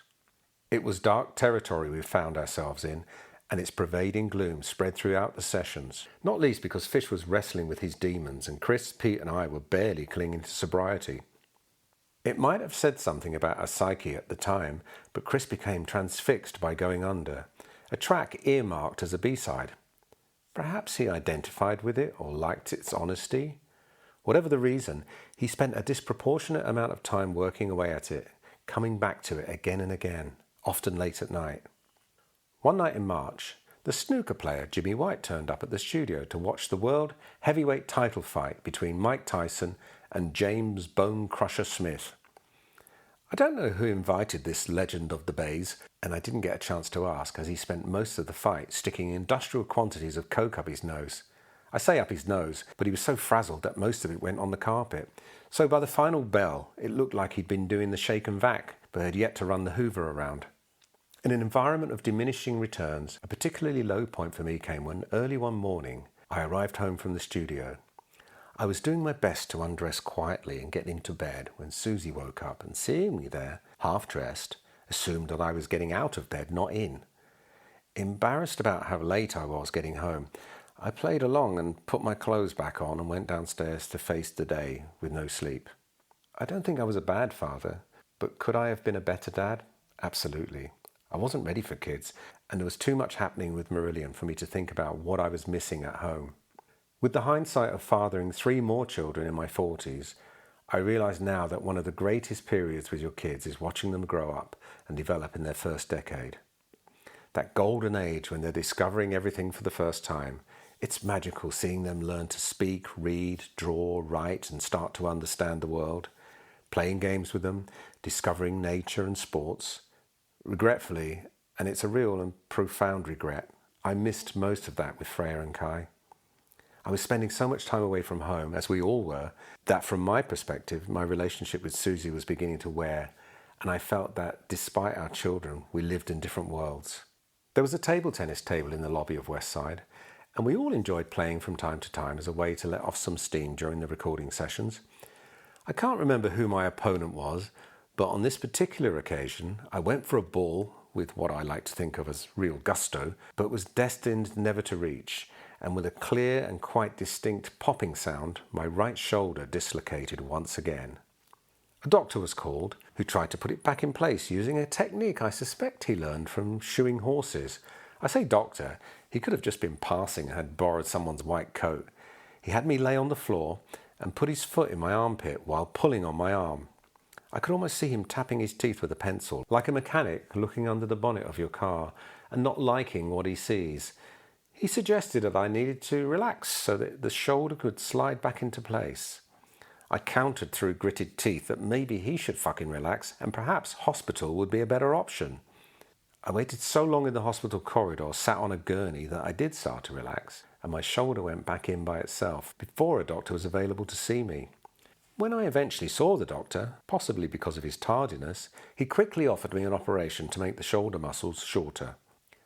It was dark territory we found ourselves in, and its pervading gloom spread throughout the sessions, not least because Fish was wrestling with his demons and Chris, Pete and I were barely clinging to sobriety. It might have said something about our psyche at the time, but Chris became transfixed by Going Under, a track earmarked as a B-side. Perhaps he identified with it or liked its honesty. Whatever the reason, he spent a disproportionate amount of time working away at it, coming back to it again and again, often late at night. One night in March, the snooker player Jimmy White turned up at the studio to watch the world heavyweight title fight between Mike Tyson and James Bone Crusher Smith. I don't know who invited this legend of the Bays, and I didn't get a chance to ask, as he spent most of the fight sticking industrial quantities of coke up his nose. I say up his nose, but he was so frazzled that most of it went on the carpet. So by the final bell, it looked like he'd been doing the shake and vac, but had yet to run the Hoover around. In an environment of diminishing returns, a particularly low point for me came when, early one morning, I arrived home from the studio. I was doing my best to undress quietly and get into bed when Susie woke up and, seeing me there, half-dressed, assumed that I was getting out of bed, not in. Embarrassed about how late I was getting home, I played along and put my clothes back on and went downstairs to face the day with no sleep. I don't think I was a bad father, but could I have been a better dad? Absolutely. I wasn't ready for kids, and there was too much happening with Marillion for me to think about what I was missing at home. With the hindsight of fathering 3 more children in my 40s, I realise now that one of the greatest periods with your kids is watching them grow up and develop in their first decade. That golden age when they're discovering everything for the first time. It's magical seeing them learn to speak, read, draw, write, and start to understand the world. Playing games with them, discovering nature and sports. Regretfully, and it's a real and profound regret, I missed most of that with Freya and Kai. I was spending so much time away from home, as we all were, that from my perspective, my relationship with Susie was beginning to wear, and I felt that despite our children, we lived in different worlds. There was a table tennis table in the lobby of Westside, and we all enjoyed playing from time to time as a way to let off some steam during the recording sessions. I can't remember who my opponent was, but on this particular occasion, I went for a ball with what I like to think of as real gusto, but was destined never to reach, and with a clear and quite distinct popping sound, my right shoulder dislocated once again. A doctor was called, who tried to put it back in place using a technique I suspect he learned from shoeing horses. I say doctor, he could have just been passing and had borrowed someone's white coat. He had me lay on the floor and put his foot in my armpit while pulling on my arm. I could almost see him tapping his teeth with a pencil, like a mechanic looking under the bonnet of your car and not liking what he sees. He suggested that I needed to relax so that the shoulder could slide back into place. I countered through gritted teeth that maybe he should fucking relax and perhaps hospital would be a better option. I waited so long in the hospital corridor, sat on a gurney, that I did start to relax, and my shoulder went back in by itself before a doctor was available to see me. When I eventually saw the doctor, possibly because of his tardiness, he quickly offered me an operation to make the shoulder muscles shorter.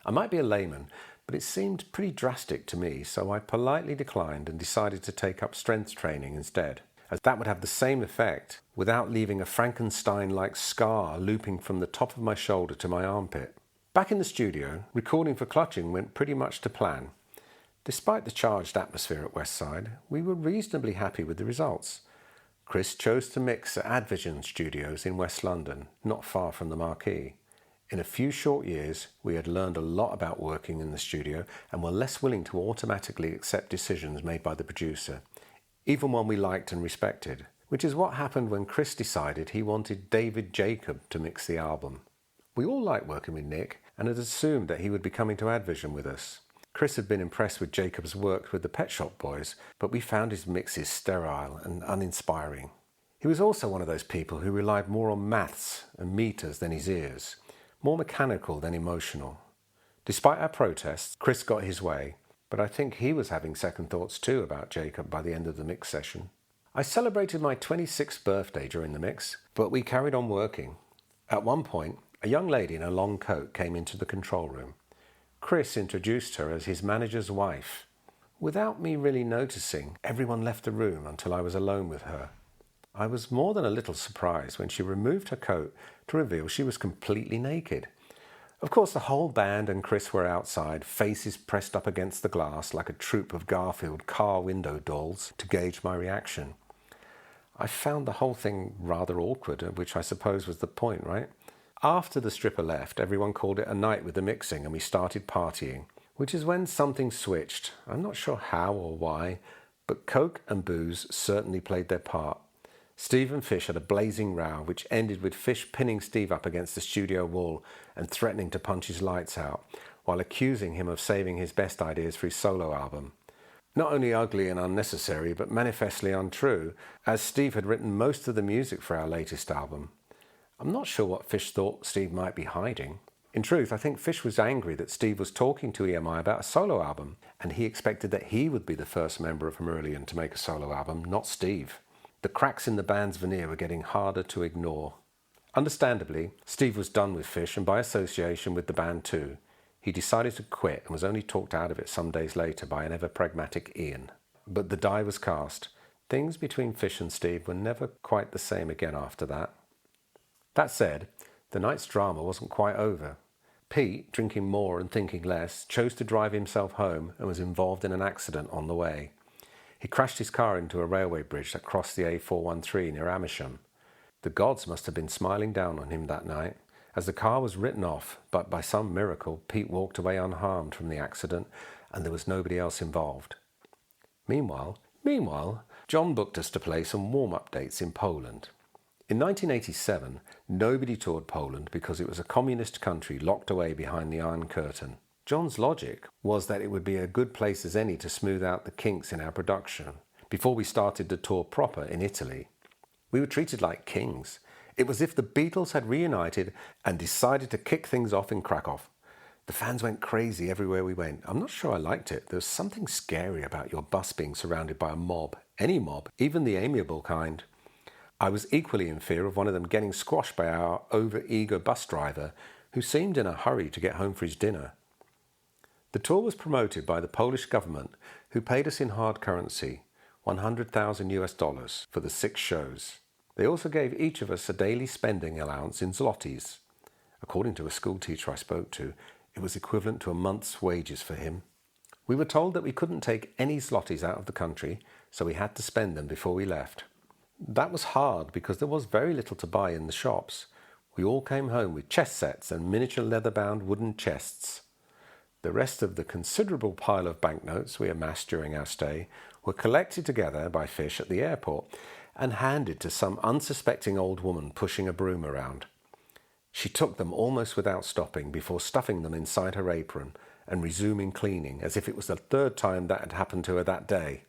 I might be a layman, but it seemed pretty drastic to me, so I politely declined and decided to take up strength training instead, as that would have the same effect without leaving a Frankenstein-like scar looping from the top of my shoulder to my armpit. Back in the studio, recording for Clutching went pretty much to plan. Despite the charged atmosphere at Westside, we were reasonably happy with the results. Chris chose to mix at Advision Studios in West London, not far from the Marquee. In a few short years, we had learned a lot about working in the studio and were less willing to automatically accept decisions made by the producer, even one we liked and respected, which is what happened when Chris decided he wanted David Jacob to mix the album. We all liked working with Nick and had assumed that he would be coming to Advision with us. Chris had been impressed with Jacob's work with the Pet Shop Boys, but we found his mixes sterile and uninspiring. He was also one of those people who relied more on maths and meters than his ears, more mechanical than emotional. Despite our protests, Chris got his way, but I think he was having second thoughts too about Jacob by the end of the mix session. I celebrated my 26th birthday during the mix, but we carried on working. At one point, a young lady in a long coat came into the control room. Chris introduced her as his manager's wife. Without me really noticing, everyone left the room until I was alone with her. I was more than a little surprised when she removed her coat to reveal she was completely naked. Of course, the whole band and Chris were outside, faces pressed up against the glass like a troupe of Garfield car window dolls to gauge my reaction. I found the whole thing rather awkward, which I suppose was the point, right? After the stripper left, everyone called it a night with the mixing and we started partying, which is when something switched. I'm not sure how or why, but Coke and booze certainly played their part. Steve and Fish had a blazing row, which ended with Fish pinning Steve up against the studio wall and threatening to punch his lights out, while accusing him of saving his best ideas for his solo album. Not only ugly and unnecessary, but manifestly untrue, as Steve had written most of the music for our latest album. I'm not sure what Fish thought Steve might be hiding. In truth, I think Fish was angry that Steve was talking to EMI about a solo album, and he expected that he would be the first member of Marillion to make a solo album, not Steve. The cracks in the band's veneer were getting harder to ignore. Understandably, Steve was done with Fish and by association with the band too. He decided to quit and was only talked out of it some days later by an ever-pragmatic Ian. But the die was cast. Things between Fish and Steve were never quite the same again after that. That said, the night's drama wasn't quite over. Pete, drinking more and thinking less, chose to drive himself home and was involved in an accident on the way. He crashed his car into a railway bridge that crossed the A413 near Amersham. The gods must have been smiling down on him that night, as the car was written off, but by some miracle Pete walked away unharmed from the accident and there was nobody else involved. Meanwhile, John booked us to play some warm-up dates in Poland. In 1987, nobody toured Poland because it was a communist country locked away behind the Iron Curtain. John's logic was that it would be a good place as any to smooth out the kinks in our production before we started the tour proper in Italy. We were treated like kings. It was as if the Beatles had reunited and decided to kick things off in Krakow. The fans went crazy everywhere we went. I'm not sure I liked it. There was something scary about your bus being surrounded by a mob. Any mob, even the amiable kind. I was equally in fear of one of them getting squashed by our over-eager bus driver, who seemed in a hurry to get home for his dinner. The tour was promoted by the Polish government, who paid us in hard currency, $100,000 for the 6 shows. They also gave each of us a daily spending allowance in zlotys. According to a school teacher I spoke to, it was equivalent to a month's wages for him. We were told that we couldn't take any zlotys out of the country, so we had to spend them before we left. That was hard because there was very little to buy in the shops. We all came home with chess sets and miniature leather-bound wooden chests. The rest of the considerable pile of banknotes we amassed during our stay were collected together by Fish at the airport and handed to some unsuspecting old woman pushing a broom around. She took them almost without stopping before stuffing them inside her apron and resuming cleaning as if it was the 3rd time that had happened to her that day.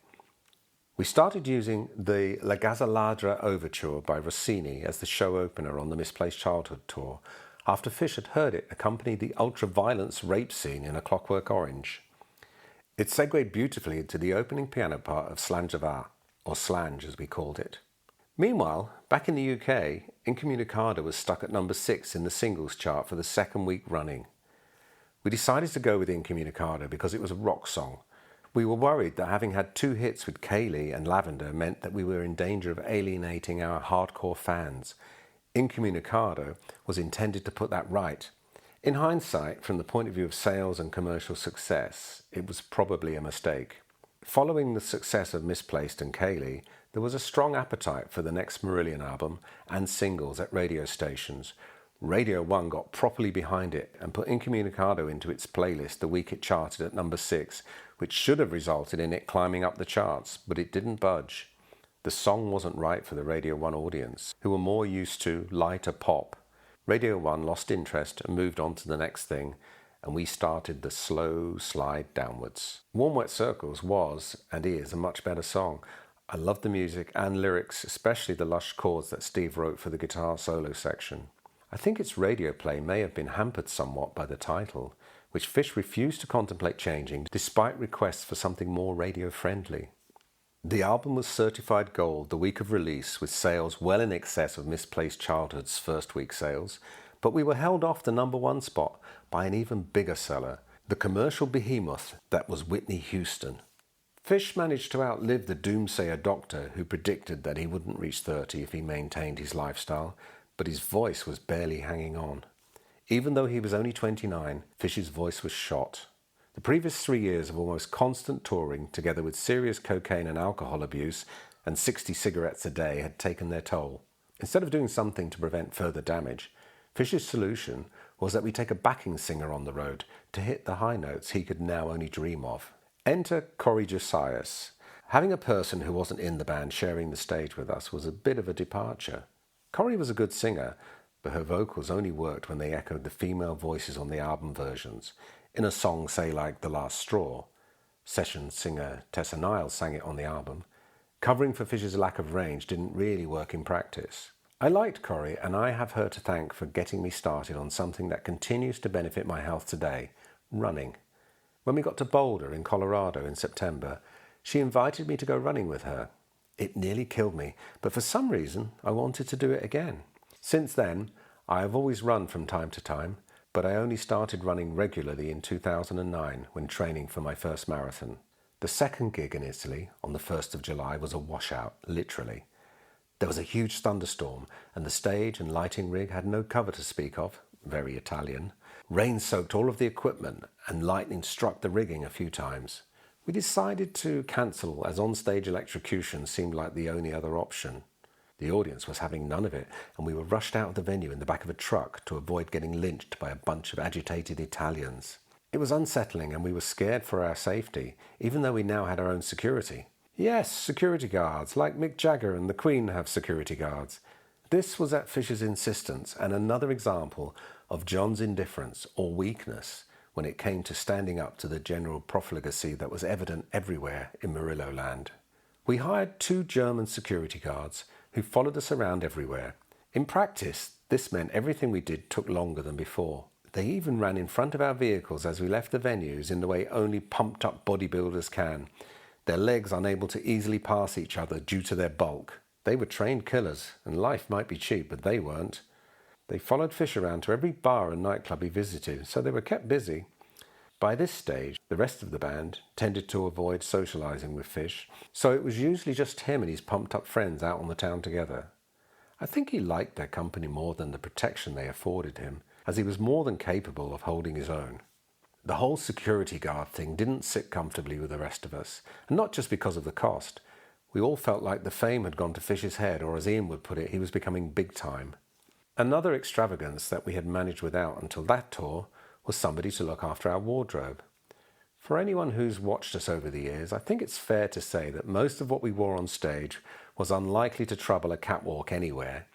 We started using the La Gazzaladra Overture by Rossini as the show opener on the Misplaced Childhood tour, after Fish had heard it accompany the ultra-violence rape scene in A Clockwork Orange. It segued beautifully into the opening piano part of Slangeva, or Slange as we called it. Meanwhile, back in the UK, Incommunicado was stuck at number 6 in the singles chart for the 2nd week running. We decided to go with Incommunicado because it was a rock song. We were worried that having had 2 hits with Kaylee and Lavender meant that we were in danger of alienating our hardcore fans. Incommunicado was intended to put that right. In hindsight, from the point of view of sales and commercial success, it was probably a mistake. Following the success of Misplaced and Kaylee, there was a strong appetite for the next Marillion album and singles at radio stations. Radio 1 got properly behind it and put Incommunicado into its playlist the week it charted at number 6, which should have resulted in it climbing up the charts, but it didn't budge. The song wasn't right for the Radio 1 audience, who were more used to lighter pop. Radio 1 lost interest and moved on to the next thing, and we started the slow slide downwards. Warm Wet Circles was, and is, a much better song. I love the music and lyrics, especially the lush chords that Steve wrote for the guitar solo section. I think its radio play may have been hampered somewhat by the title, which Fish refused to contemplate changing despite requests for something more radio-friendly. The album was certified gold the week of release, with sales well in excess of Misplaced Childhood's first week sales, but we were held off the number 1 spot by an even bigger seller, the commercial behemoth that was Whitney Houston. Fish managed to outlive the doomsayer doctor who predicted that he wouldn't reach 30 if he maintained his lifestyle, but his voice was barely hanging on. Even though he was only 29, Fish's voice was shot. The previous 3 years of almost constant touring, together with serious cocaine and alcohol abuse and 60 cigarettes a day, had taken their toll. Instead of doing something to prevent further damage, Fish's solution was that we take a backing singer on the road to hit the high notes he could now only dream of. Enter Corey Josias. Having a person who wasn't in the band sharing the stage with us was a bit of a departure. Corey was a good singer, but her vocals only worked when they echoed the female voices on the album versions. In a song, say, like The Last Straw, session singer Tessa Niles sang it on the album. Covering for Fish's lack of range didn't really work in practice. I liked Corey, and I have her to thank for getting me started on something that continues to benefit my health today, running. When we got to Boulder in Colorado in September, she invited me to go running with her. It nearly killed me, but for some reason I wanted to do it again. Since then, I have always run from time to time, but I only started running regularly in 2009 when training for my first marathon. The second gig in Italy on the 1st of July was a washout, literally. There was a huge thunderstorm, and the stage and lighting rig had no cover to speak of, very Italian. Rain soaked all of the equipment, and lightning struck the rigging a few times. We decided to cancel as on-stage electrocution seemed like the only other option. The audience was having none of it, and we were rushed out of the venue in the back of a truck to avoid getting lynched by a bunch of agitated Italians. It was unsettling, and we were scared for our safety, even though we now had our own security. Yes, security guards, like Mick Jagger and the Queen have security guards. This was at Fish's insistence, and another example of John's indifference or weakness when it came to standing up to the general profligacy that was evident everywhere in Marillion land. We hired 2 German security guards who followed us around everywhere. In practice, this meant everything we did took longer than before. They even ran in front of our vehicles as we left the venues in the way only pumped-up bodybuilders can, their legs unable to easily pass each other due to their bulk. They were trained killers, and life might be cheap, but they weren't. They followed Fish around to every bar and nightclub he visited, so they were kept busy. By this stage, the rest of the band tended to avoid socialising with Fish, so it was usually just him and his pumped-up friends out on the town together. I think he liked their company more than the protection they afforded him, as he was more than capable of holding his own. The whole security guard thing didn't sit comfortably with the rest of us, and not just because of the cost. We all felt like the fame had gone to Fish's head, or as Ian would put it, he was becoming big time. Another extravagance that we had managed without until that tour was somebody to look after our wardrobe. For anyone who's watched us over the years, I think it's fair to say that most of what we wore on stage was unlikely to trouble a catwalk anywhere.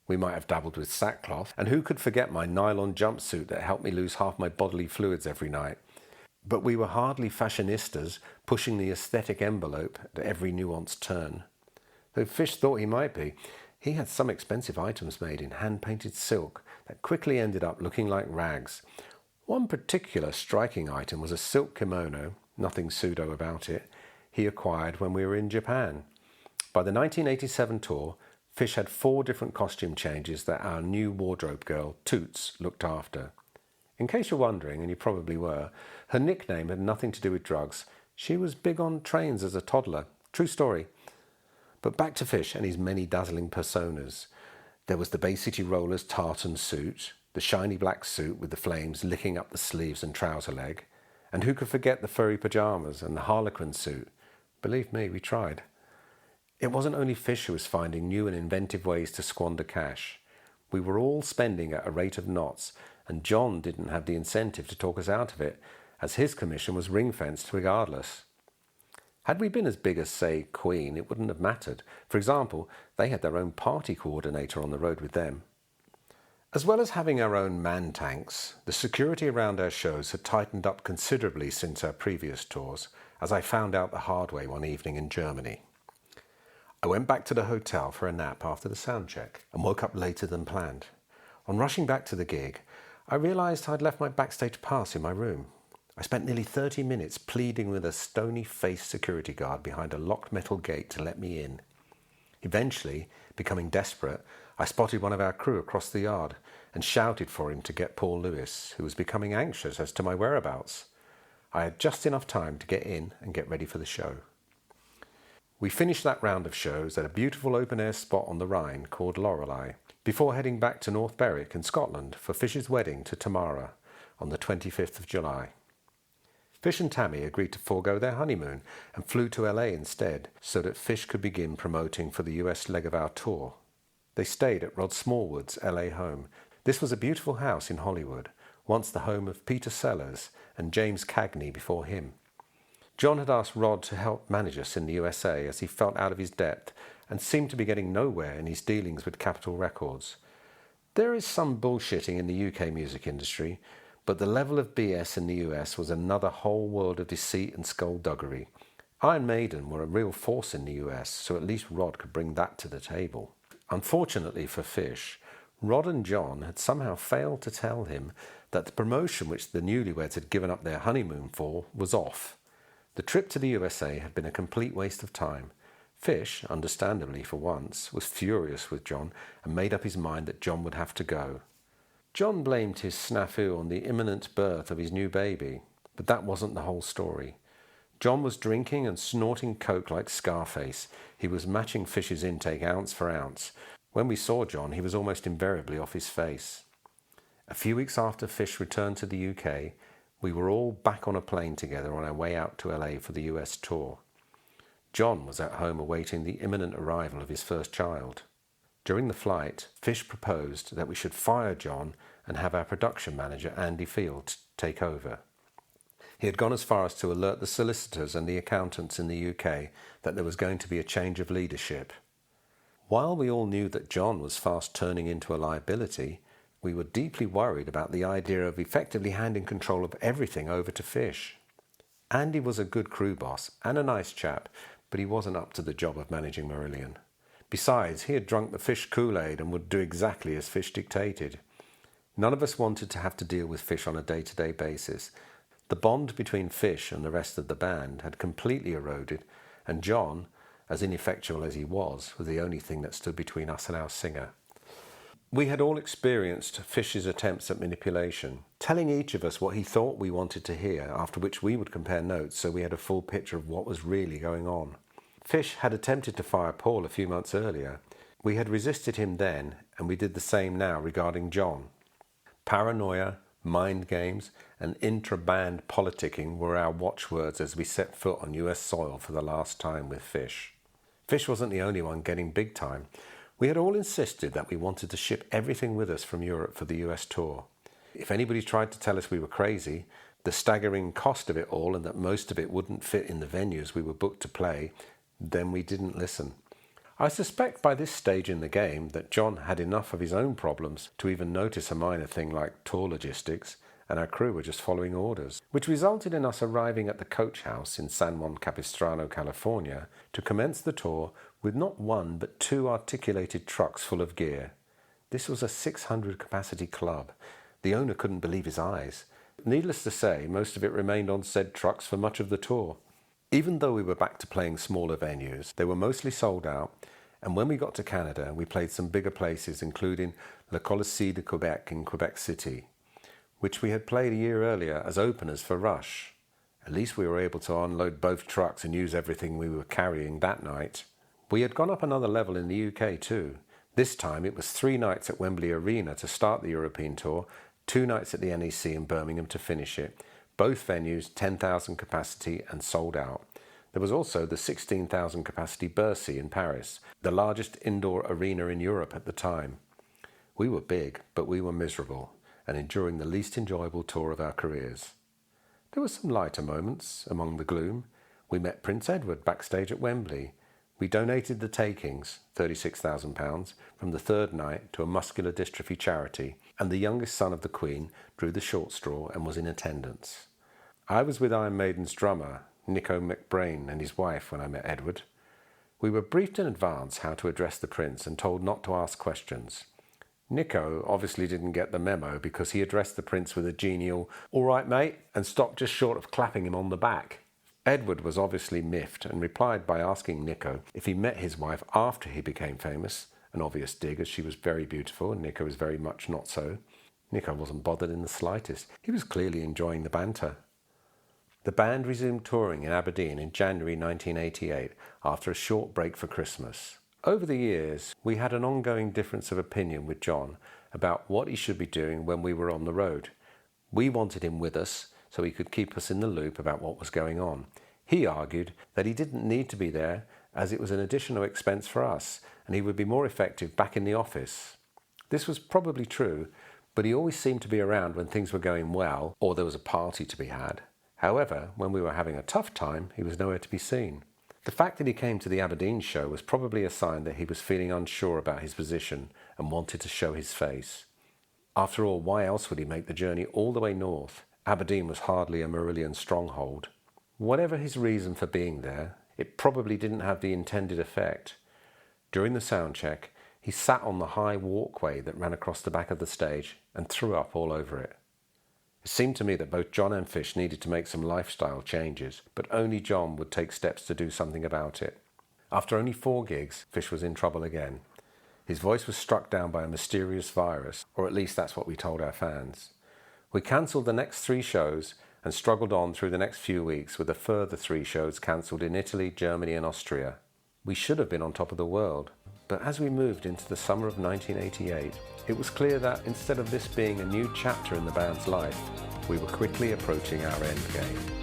We might have dabbled with sackcloth, and who could forget my nylon jumpsuit that helped me lose half my bodily fluids every night? But we were hardly fashionistas pushing the aesthetic envelope at every nuanced turn. Though Fish thought he might be, he had some expensive items made in hand-painted silk that quickly ended up looking like rags. One particular striking item was a silk kimono, nothing pseudo about it, he acquired when we were in Japan. By the 1987 tour, Fish had 4 different costume changes that our new wardrobe girl, Toots, looked after. In case you're wondering, and you probably were, her nickname had nothing to do with drugs. She was big on trains as a toddler. True story. But back to Fish and his many dazzling personas. There was the Bay City Rollers tartan suit, the shiny black suit with the flames licking up the sleeves and trouser leg, and who could forget the furry pyjamas and the harlequin suit? Believe me, we tried. It wasn't only Fish who was finding new and inventive ways to squander cash. We were all spending at a rate of knots, and John didn't have the incentive to talk us out of it, as his commission was ring-fenced regardless. Had we been as big as, say, Queen, it wouldn't have mattered. For example, they had their own party coordinator on the road with them. As well as having our own man tanks, the security around our shows had tightened up considerably since our previous tours, as I found out the hard way one evening in Germany. I went back to the hotel for a nap after the sound check and woke up later than planned. On rushing back to the gig, I realised I'd left my backstage pass in my room. I spent nearly 30 minutes pleading with a stony-faced security guard behind a locked metal gate to let me in. Eventually, becoming desperate, I spotted one of our crew across the yard and shouted for him to get Paul Lewis, who was becoming anxious as to my whereabouts. I had just enough time to get in and get ready for the show. We finished that round of shows at a beautiful open-air spot on the Rhine called Lorelei, before heading back to North Berwick in Scotland for Fish's wedding to Tamara on the 25th of July. Fish and Tammy agreed to forego their honeymoon and flew to LA instead so that Fish could begin promoting for the US leg of our tour. They stayed at Rod Smallwood's LA home. This was a beautiful house in Hollywood, once the home of Peter Sellers and James Cagney before him. John had asked Rod to help manage us in the USA as he felt out of his depth and seemed to be getting nowhere in his dealings with Capitol Records. There is some bullshitting in the UK music industry, but the level of BS in the US was another whole world of deceit and skullduggery. Iron Maiden were a real force in the US, so at least Rod could bring that to the table. Unfortunately for Fish, Rod and John had somehow failed to tell him that the promotion which the newlyweds had given up their honeymoon for was off. The trip to the USA had been a complete waste of time. Fish, understandably for once, was furious with John and made up his mind that John would have to go. John blamed his snafu on the imminent birth of his new baby, but that wasn't the whole story. John was drinking and snorting coke like Scarface. He was matching Fish's intake ounce for ounce. When we saw John, he was almost invariably off his face. A few weeks after Fish returned to the UK, we were all back on a plane together on our way out to LA for the US tour. John was at home awaiting the imminent arrival of his first child. During the flight, Fish proposed that we should fire John and have our production manager, Andy Field, take over. He had gone as far as to alert the solicitors and the accountants in the UK that there was going to be a change of leadership. While we all knew that John was fast turning into a liability, we were deeply worried about the idea of effectively handing control of everything over to Fish. Andy was a good crew boss and a nice chap, but he wasn't up to the job of managing Marillion. Besides, he had drunk the Fish Kool-Aid and would do exactly as Fish dictated. None of us wanted to have to deal with Fish on a day-to-day basis. The bond between Fish and the rest of the band had completely eroded, and John, as ineffectual as he was the only thing that stood between us and our singer. We had all experienced Fish's attempts at manipulation, telling each of us what he thought we wanted to hear, after which we would compare notes so we had a full picture of what was really going on. Fish had attempted to fire Paul a few months earlier. We had resisted him then, and we did the same now regarding John. Paranoia, mind games, and intra-band politicking were our watchwords as we set foot on US soil for the last time with Fish. Fish wasn't the only one getting big time. We had all insisted that we wanted to ship everything with us from Europe for the US tour. If anybody tried to tell us we were crazy, the staggering cost of it all and that most of it wouldn't fit in the venues we were booked to play, then we didn't listen. I suspect by this stage in the game that John had enough of his own problems to even notice a minor thing like tour logistics, and our crew were just following orders, which resulted in us arriving at the coach house in San Juan Capistrano, California, to commence the tour with not one but 2 articulated trucks full of gear. This was a 600 capacity club. The owner couldn't believe his eyes. Needless to say, most of it remained on said trucks for much of the tour. Even though we were back to playing smaller venues, they were mostly sold out, and when we got to Canada, we played some bigger places, including Le Colisée de Quebec in Quebec City, which we had played a year earlier as openers for Rush. At least we were able to unload both trucks and use everything we were carrying that night. We had gone up another level in the UK too. This time it was 3 nights at Wembley Arena to start the European tour, 2 nights at the NEC in Birmingham to finish it. Both venues 10,000 capacity and sold out. There was also the 16,000 capacity Bercy in Paris, the largest indoor arena in Europe at the time. We were big, but we were miserable, and enduring the least enjoyable tour of our careers. There were some lighter moments among the gloom. We met Prince Edward backstage at Wembley. We donated the takings, £36,000, from the third night to a muscular dystrophy charity, and the youngest son of the Queen drew the short straw and was in attendance. I was with Iron Maiden's drummer, Nicko and his wife when I met Edward. We were briefed in advance how to address the Prince and told not to ask questions. Nicko obviously didn't get the memo because he addressed the Prince with a genial, "All right, mate," and stopped just short of clapping him on the back. Edward was obviously miffed and replied by asking Nicko if he met his wife after he became famous, an obvious dig as she was very beautiful and Nicko was very much not so. Nicko wasn't bothered in the slightest. He was clearly enjoying the banter. The band resumed touring in Aberdeen in January 1988 after a short break for Christmas. Over the years, we had an ongoing difference of opinion with John about what he should be doing when we were on the road. We wanted him with us so he could keep us in the loop about what was going on. He argued that he didn't need to be there as it was an additional expense for us and he would be more effective back in the office. This was probably true, but he always seemed to be around when things were going well or there was a party to be had. However, when we were having a tough time, he was nowhere to be seen. The fact that he came to the Aberdeen show was probably a sign that he was feeling unsure about his position and wanted to show his face. After all, why else would he make the journey all the way north? Aberdeen was hardly a Marillion stronghold. Whatever his reason for being there, it probably didn't have the intended effect. During the sound check, he sat on the high walkway that ran across the back of the stage and threw up all over it. It seemed to me that both John and Fish needed to make some lifestyle changes, but only John would take steps to do something about it. After only 4 gigs, Fish was in trouble again. His voice was struck down by a mysterious virus, or at least that's what we told our fans. We cancelled the next 3 shows and struggled on through the next few weeks with a further 3 shows cancelled in Italy, Germany and Austria. We should have been on top of the world, but as we moved into the summer of 1988, it was clear that instead of this being a new chapter in the band's life, we were quickly approaching our end game.